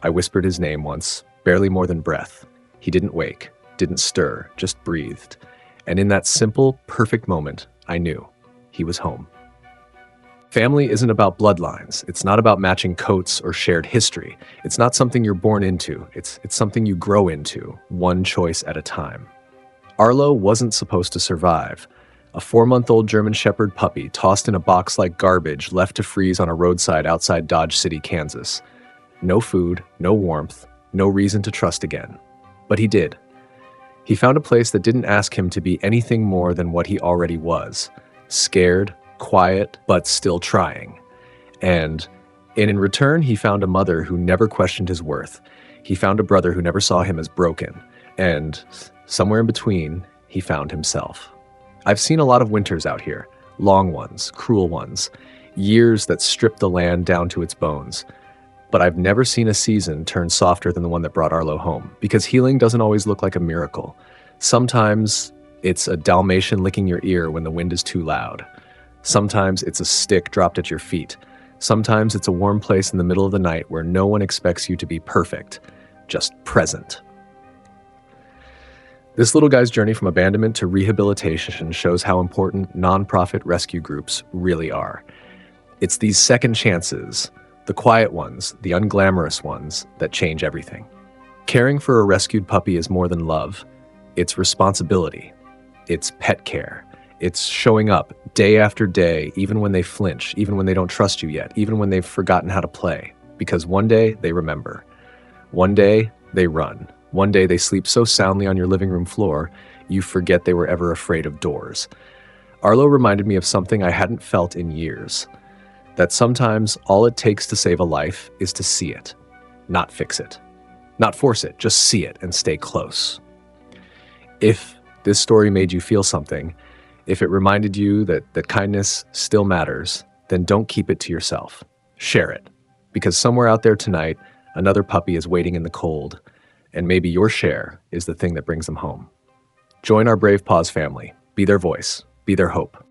I whispered his name once, barely more than breath. He didn't wake, didn't stir, just breathed. And in that simple, perfect moment, I knew he was home. Family isn't about bloodlines. It's not about matching coats or shared history. It's not something you're born into. It's something you grow into, one choice at a time. Arlo wasn't supposed to survive. A 4-month-old German Shepherd puppy tossed in a box like garbage, left to freeze on a roadside outside Dodge City, Kansas. No food, no warmth, no reason to trust again. But he did. He found a place that didn't ask him to be anything more than what he already was. Scared, quiet, but still trying. And in return, he found a mother who never questioned his worth. He found a brother who never saw him as broken. And somewhere in between, he found himself. I've seen a lot of winters out here. Long ones, cruel ones. Years that strip the land down to its bones. But I've never seen a season turn softer than the one that brought Arlo home. Because healing doesn't always look like a miracle. Sometimes it's a Dalmatian licking your ear when the wind is too loud. Sometimes it's a stick dropped at your feet. Sometimes it's a warm place in the middle of the night where no one expects you to be perfect, just present. This little guy's journey from abandonment to rehabilitation shows how important nonprofit rescue groups really are. It's these second chances, the quiet ones, the unglamorous ones, that change everything. Caring for a rescued puppy is more than love. It's responsibility. It's pet care. It's showing up day after day, even when they flinch, even when they don't trust you yet, even when they've forgotten how to play. Because one day they remember. One day they run. One day they sleep so soundly on your living room floor, you forget they were ever afraid of doors. Arlo reminded me of something I hadn't felt in years. That sometimes all it takes to save a life is to see it, not fix it. Not force it, just see it and stay close. If this story made you feel something, if it reminded you that kindness still matters, then don't keep it to yourself. Share it. Because somewhere out there tonight, another puppy is waiting in the cold, and maybe your share is the thing that brings them home. Join our Brave Paws family. Be their voice. Be their hope.